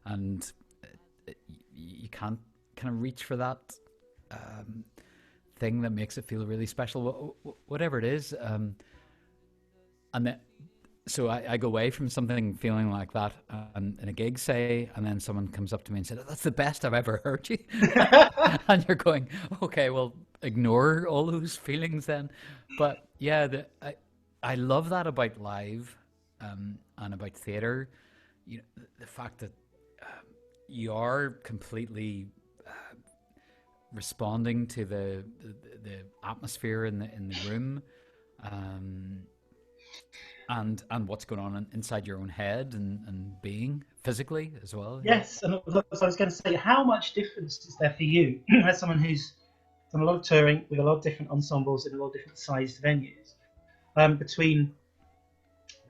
and you can't kind of reach for that thing that makes it feel really special, whatever it is. And then, so I go away from something feeling like that in a gig, say, and then someone comes up to me and said, "That's the best I've ever heard you," and you're going, "Okay, well, ignore all those feelings then." But yeah, I love that about live, and about theater. The fact that you are completely responding to the atmosphere in the room. Um, and what's going on inside your own head and being physically as well. Yes, and so I was going to say, how much difference is there for you as someone who's done a lot of touring with a lot of different ensembles in a lot of different sized venues, between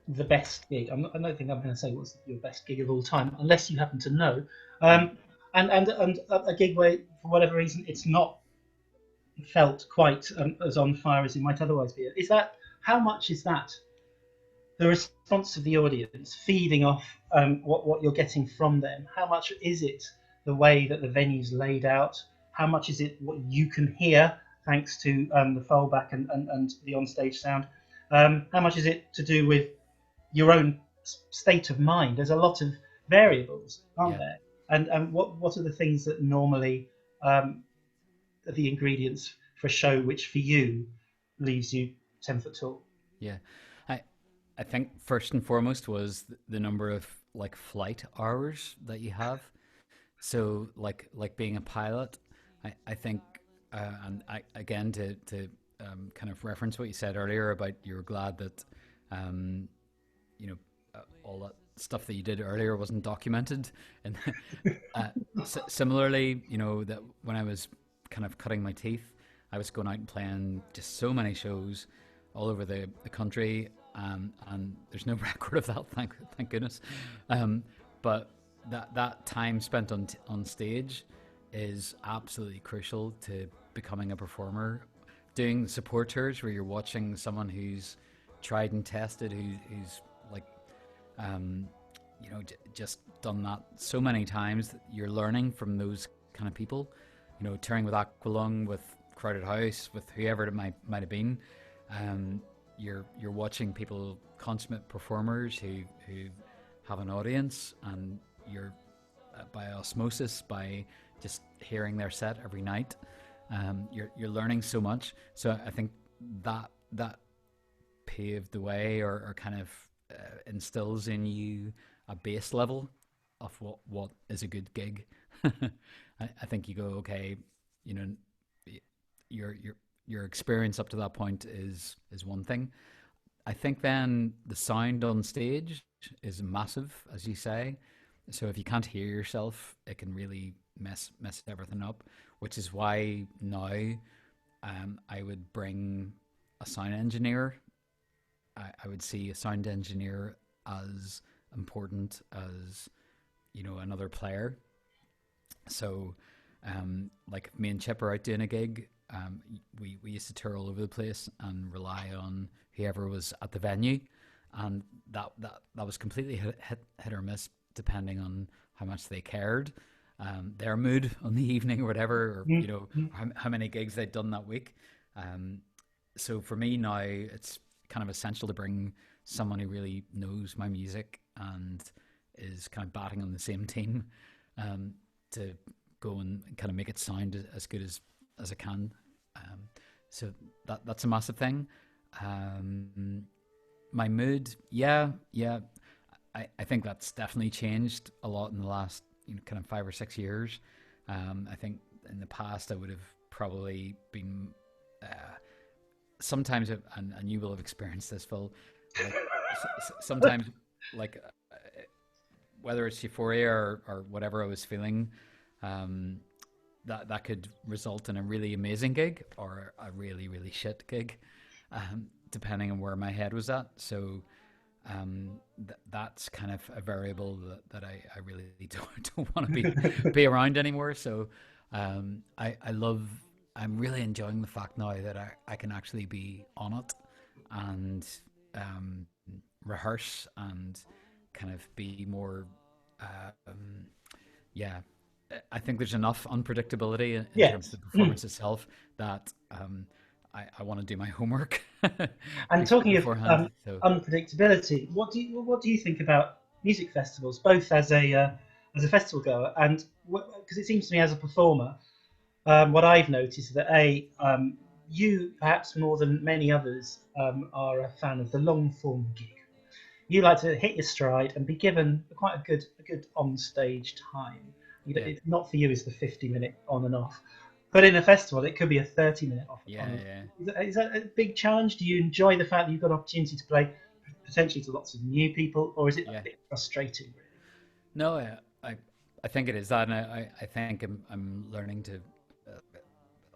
the best gig? I don't think I'm going to say what's your best gig of all time, unless you happen to know, and a gig where, for whatever reason, it's not felt quite as on fire as it might otherwise be. How much is that the response of the audience feeding off what you're getting from them? How much is it the way that the venue's laid out? How much is it what you can hear thanks to the fallback and the onstage sound? How much is it to do with your own state of mind? There's a lot of variables, aren't there? And what are the things that normally are the ingredients for a show which for you leaves you 10 foot tall? Yeah. I think first and foremost was the number of like flight hours that you have. So like being a pilot, I think, and again to kind of reference what you said earlier about you're glad that all that stuff that you did earlier wasn't documented. And similarly, that when I was kind of cutting my teeth, I was going out and playing just so many shows all over the country. And there's no record of that, thank goodness. But that time spent on stage is absolutely crucial to becoming a performer. Doing support tours where you're watching someone who's tried and tested, who's like, just done that so many times that you're learning from those kind of people. Touring with Aqualung, with Crowded House, with whoever it might have been. You're watching people, consummate performers who have an audience, and you're by osmosis, by just hearing their set every night, you're learning so much. So I think that paved the way, or kind of instills in you a base level of what is a good gig. I think you go, okay, your experience up to that point is one thing. I think then the sound on stage is massive, as you say. So if you can't hear yourself, it can really mess everything up. Which is why now I would bring a sound engineer. I would see a sound engineer as important as another player. So like if me and Chip are out doing a gig, we used to tour all over the place and rely on whoever was at the venue, and that was completely hit or miss depending on how much they cared, their mood on the evening or whatever, or how many gigs they'd done that week. So for me now, it's kind of essential to bring someone who really knows my music and is kind of batting on the same team, to go and kind of make it sound as good as it can. So that's a massive thing. My mood, yeah. I think that's definitely changed a lot in the last kind of 5 or 6 years. I think in the past I would have probably been sometimes, and you will have experienced this, Phil. Like sometimes, like whether it's euphoria or whatever I was feeling, that could result in a really amazing gig or a really really shit gig, depending on where my head was at. So that's kind of a variable that I really don't want to be around anymore. So I'm really enjoying the fact now that I can actually be on it and rehearse and kind of be more, yeah. I think there's enough unpredictability in terms of the performance itself that I want to do my homework. And talking of beforehand. So unpredictability, what do you think about music festivals, both as a festival goer and because it seems to me as a performer, what I've noticed is that you perhaps more than many others are a fan of the long form gig. You like to hit your stride and be given quite a good on stage time. It's not for you is the 50-minute on and off, but in a festival it could be a 30-minute off. Is that a big challenge? Do you enjoy the fact that you've got opportunity to play potentially to lots of new people, or is it a bit frustrating? Really? No, I think it is that, and I think I'm learning to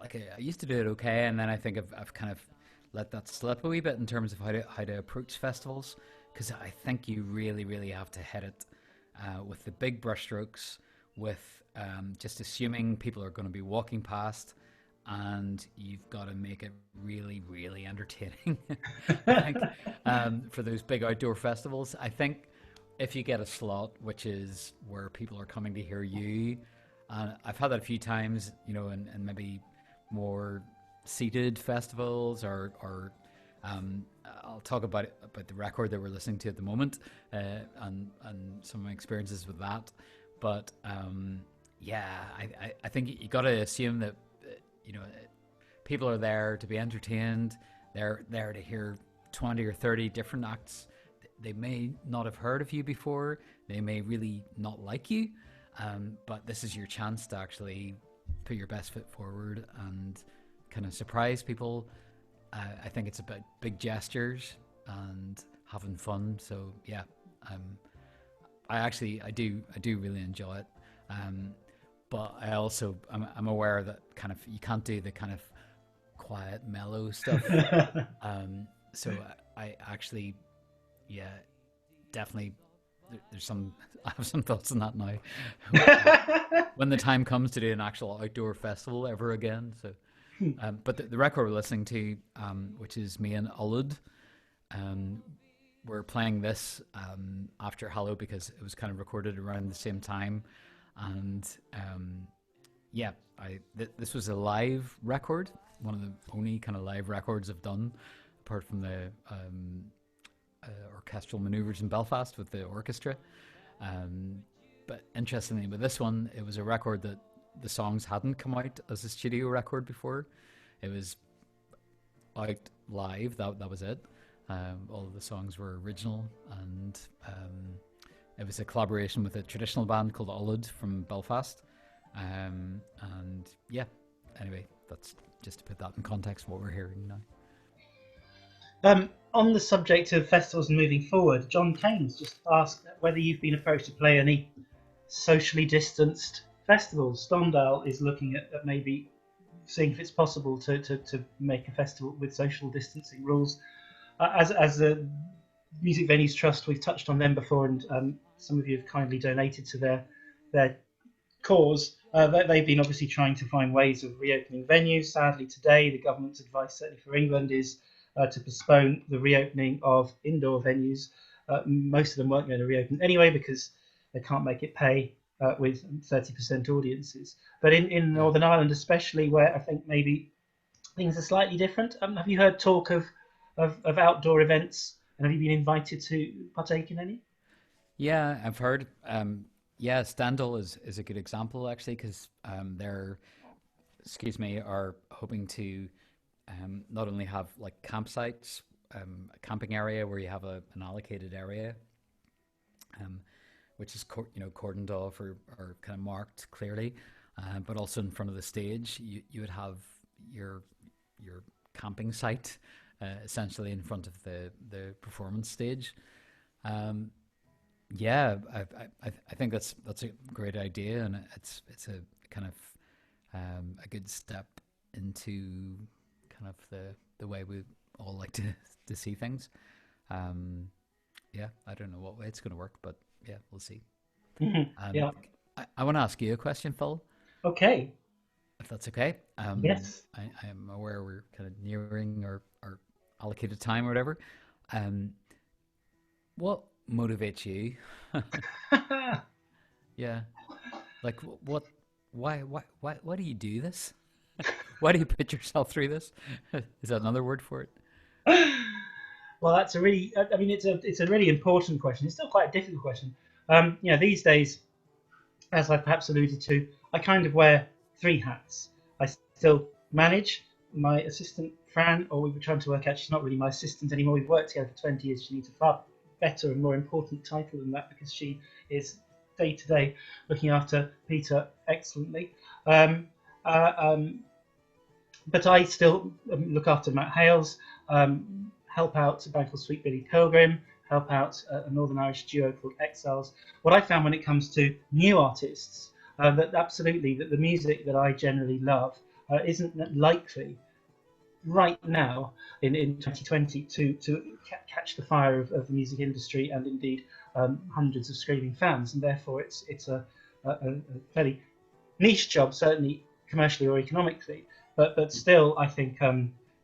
like I used to do it okay, and then I think I've kind of let that slip a wee bit in terms of how to approach festivals, because I think you really really have to hit it with the big brushstrokes, with just assuming people are going to be walking past, and you've got to make it really really entertaining. I think for those big outdoor festivals, I think if you get a slot which is where people are coming to hear you, I've had that a few times, and maybe more seated festivals, or I'll talk about the record that we're listening to at the moment, and some of my experiences with that. But I think you got to assume that people are there to be entertained. They're there to hear 20 or 30 different acts. They may not have heard of you before. They may really not like you, but this is your chance to actually put your best foot forward and kind of surprise people. I think it's about big gestures and having fun. So yeah, I do really enjoy it. But I also I'm aware that kind of you can't do the kind of quiet mellow stuff. So I actually, yeah, definitely. There's I have some thoughts on that now. When the time comes to do an actual outdoor festival ever again. So, but the record we're listening to, which is me and Ulud, we're playing this after Hallow because it was kind of recorded around the same time, and this was a live record, one of the only kind of live records I've done, apart from the orchestral maneuvers in Belfast with the orchestra. But interestingly, with this one, it was a record that the songs hadn't come out as a studio record before. It was out live. That was it. All of the songs were original, and it was a collaboration with a traditional band called Ulud from Belfast. And yeah, anyway, that's just to put that in context what we're hearing now. On the subject of festivals and moving forward, John Keynes just asked whether you've been approached to play any socially distanced festivals. Stondal is looking at maybe seeing if it's possible to make a festival with social distancing rules. As a Music Venues Trust, we've touched on them before, and some of you have kindly donated to their cause. They've been obviously trying to find ways of reopening venues. Sadly, today the government's advice, certainly for England, is to postpone the reopening of indoor venues. Most of them weren't going to reopen anyway because they can't make it pay with 30% audiences. But in Northern Ireland especially, where I think maybe things are slightly different, have you heard talk of outdoor events And have you been invited to partake in any? Yeah, I've heard. Yeah, Stendhal is a good example actually, because they're, excuse me, are hoping to not only have like campsites, a camping area where you have an allocated area, um, which is cordoned off or kind of marked clearly, but also in front of the stage, you would have your your camping site essentially in front of the performance stage. Um, yeah, I think that's a great idea, and it's a kind of a good step into kind of the way we all like to see things. Um, yeah, I don't know what way it's going to work, but yeah, we'll see. Um, Yeah. I want to ask you a question, Phil, Okay. if that's okay. Yes. I am aware we're kind of nearing our allocated time or whatever. Um, what motivates you? Yeah, like what? Why do you do this? Why do you put yourself through this? Is that another word for it? Well, that's a really, I mean, it's a really important question. It's still quite a difficult question. These days, as I perhaps alluded to, I kind of wear three hats. I still manage my assistant, Fran, or we were trying to work out she's not really my assistant anymore. We've worked together for 20 years. She needs a far better and more important title than that because she is day to day looking after Peter excellently. Um, uh, um, but I still look after Matt Hales, help out a band called Sweet Billy Pilgrim, help out a Northern Irish duo called Exiles. What I found when it comes to new artists, that absolutely that the music that I generally love isn't likely right now in 2020 to catch the fire of the music industry and indeed hundreds of screaming fans, and therefore it's a fairly niche job, certainly commercially or economically, but still, I think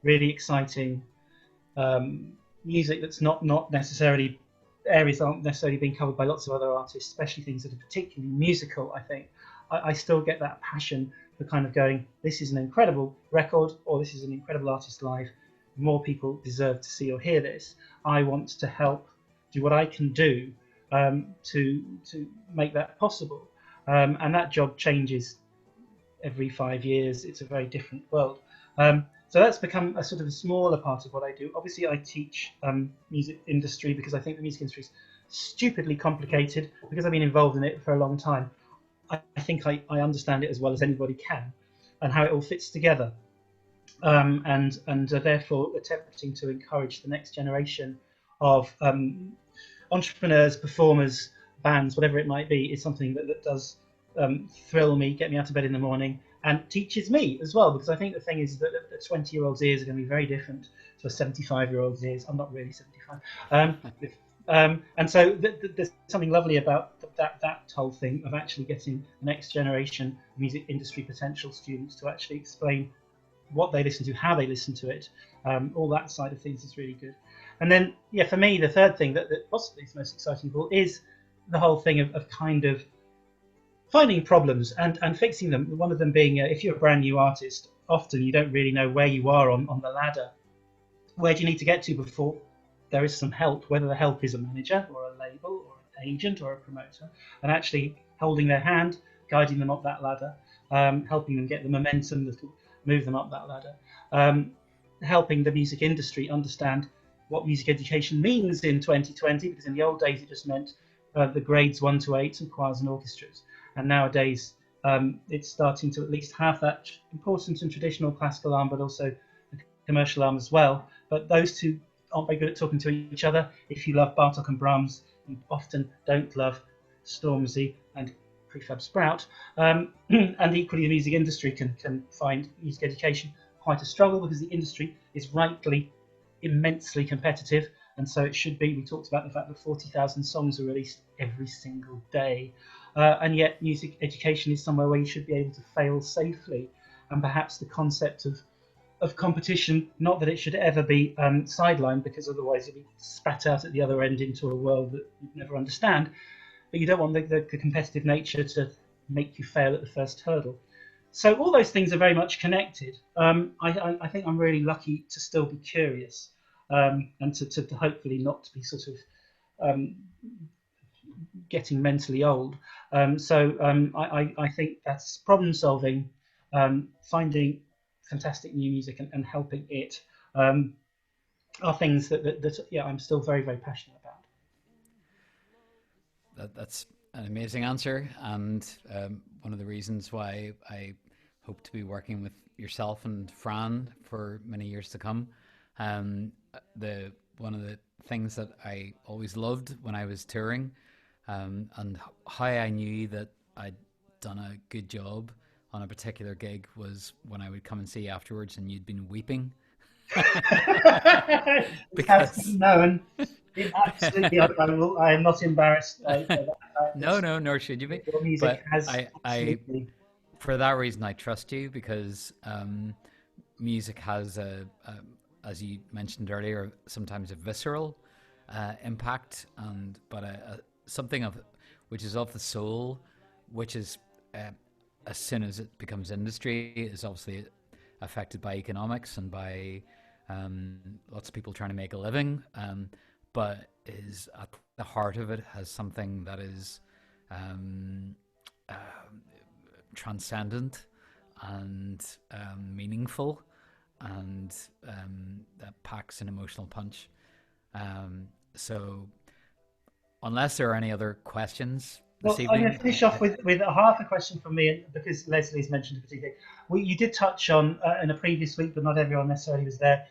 really exciting music that's not necessarily areas that aren't necessarily being covered by lots of other artists, especially things that are particularly musical. I think I still get that passion for kind of going, this is an incredible record, or this is an incredible artist live. More people deserve to see or hear this. I want to help do what I can do to make that possible, and that job changes every 5 years. It's a very different world. So that's become a sort of a smaller part of what I do. Obviously, I teach music industry because I think the music industry is stupidly complicated because I've been involved in it for a long time. I think I understand it as well as anybody can and how it all fits together. And therefore attempting to encourage the next generation of entrepreneurs, performers, bands, whatever it might be, is something that does thrill me, get me out of bed in the morning, and teaches me as well. Because I think the thing is that a 20-year-old's ears are going to be very different to a 75-year-old's ears. I'm not really 75. And so there's something lovely about that whole thing of actually getting the next generation music industry potential students to actually explain what they listen to, how they listen to it, all that side of things is really good. And then, yeah, for me, the third thing that possibly is most exciting of all is the whole thing of kind of finding problems and fixing them. One of them being, if you're a brand new artist, often you don't really know where you are on the ladder. Where do you need to get to before there is some help, whether the help is a manager or a label or an agent or a promoter, and actually holding their hand, guiding them up that ladder, helping them get the momentum that will move them up that ladder, helping the music industry understand what music education means in 2020, because in the old days it just meant the grades 1 to 8 and choirs and orchestras, and nowadays it's starting to at least have that important and traditional classical arm, but also the commercial arm as well. But those two aren't very good at talking to each other. If you love Bartok and Brahms, you often don't love Stormzy and Prefab Sprout. And equally, the music industry can find music education quite a struggle because the industry is rightly immensely competitive, and so it should be. We talked about the fact that 40,000 songs are released every single day, and yet music education is somewhere where you should be able to fail safely. And perhaps the concept of competition, not that it should ever be sidelined, because otherwise you'll be spat out at the other end into a world that you'd never understand, but you don't want the competitive nature to make you fail at the first hurdle. So all those things are very much connected. I think I'm really lucky to still be curious. and to hopefully not be sort of getting mentally old. I think that's problem solving, finding fantastic new music and helping it, are things that yeah, I'm still very, very passionate about. That's an amazing answer, and one of the reasons why I hope to be working with yourself and Fran for many years to come. The one of the things that I always loved when I was touring, and how I knew that I'd done a good job on a particular gig was when I would come and see you afterwards and you'd been weeping. It has Because been known. It absolutely, I am not embarrassed. no, no, nor should you be. Your music But has I, absolutely. for that reason, I trust you because music has as you mentioned earlier, sometimes a visceral impact, and but something of which is of the soul, which is as soon as it becomes industry, is obviously affected by economics and by lots of people trying to make a living, but is at the heart of it has something that is uh, transcendent and meaningful, and that packs an emotional punch. So, unless there are any other questions this Well, I'm going evening, to finish off with a half a question from me because Leslie's mentioned a particular thing. You did touch on in a previous week, but not everyone necessarily was there.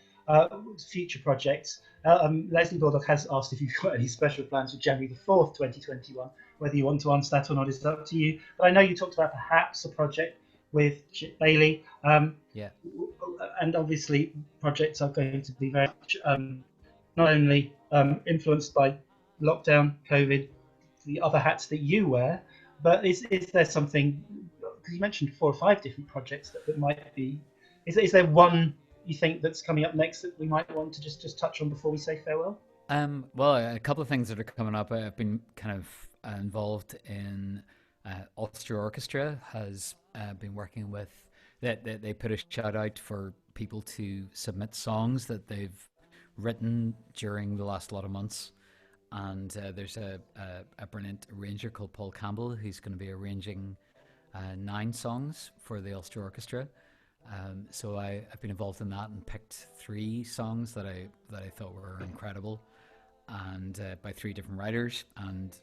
Future projects. Leslie Baldock has asked if you've got any special plans for January the 4th, 2021. Whether you want to answer that or not is up to you. But I know you talked about perhaps a project with Chip Bailey. yeah, And obviously, projects are going to be very much not only influenced by lockdown, COVID, the other hats that you wear, but is there something, because you mentioned 4 or 5 different projects that might be, is there one you think that's coming up next that we might want to just touch on before we say farewell? well, a couple of things that are coming up. I've been kind of involved in Ulster Orchestra has been working with. They put a shout out for people to submit songs that they've written during the last lot of months, and there's a brilliant arranger called Paul Campbell who's going to be arranging 9 songs for the Ulster Orchestra. So I've been involved in that and picked 3 songs that I thought were incredible, and by 3 different writers, and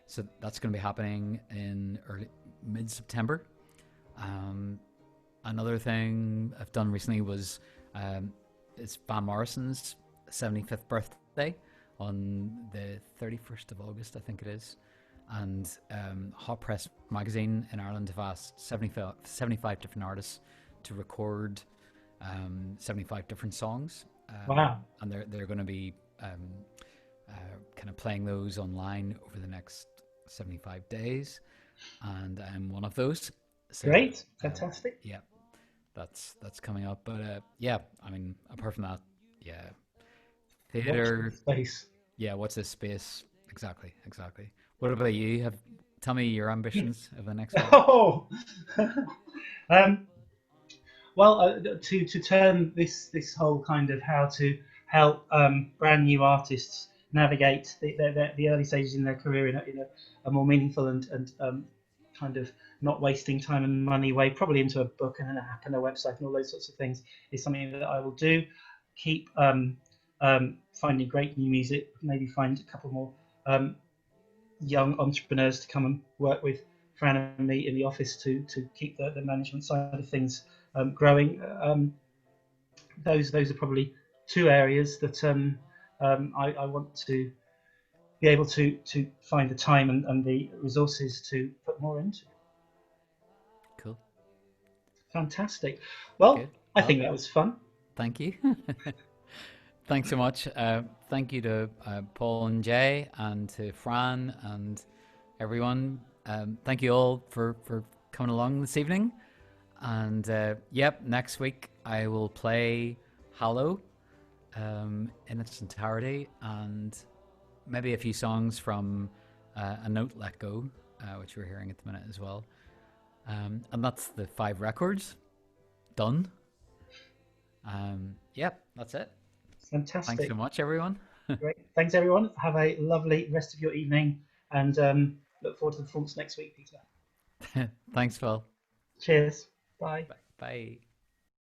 so that's going to be happening in mid September. Another thing I've done recently was it's Van Morrison's 75th birthday on the 31st of August, I think it is. And Hot Press magazine in Ireland have asked 75 different artists to record 75 different songs. Wow. And they're going to be kind of playing those online over the next 75 days. And I'm one of those. So, Great. Fantastic. Yeah, that's coming up. But yeah, I mean, apart from that, yeah, theater space. Yeah, what's this space? Exactly. What about you? Tell me your ambitions of the next one. Oh, well, to turn this whole kind of how to help brand new artists navigate the early stages in their career in a more meaningful and kind of not wasting time and money way, probably into a book and an app and a website and all those sorts of things, is something that I will do. Keep finding great new music, maybe find a couple more young entrepreneurs to come and work with Fran and me in the office to keep the management side of things growing. Those are probably 2 areas that I want to be able to find the time and the resources to put more into. Cool. Fantastic. Well, Good. I think that was fun. Thank you. Thanks so much. Thank you to Paul and Jay, and to Fran and everyone. Thank you all for coming along this evening. And yep, next week I will play Hallow in its entirety, and maybe a few songs from A Note Let Go, which we're hearing at the minute as well. And that's the 5 records done. Yep, that's it. Fantastic. Thanks so much, everyone. Great. Thanks, everyone. Have a lovely rest of your evening, and look forward to the performance next week, Peter. Thanks, Phil. Cheers. Bye. Bye.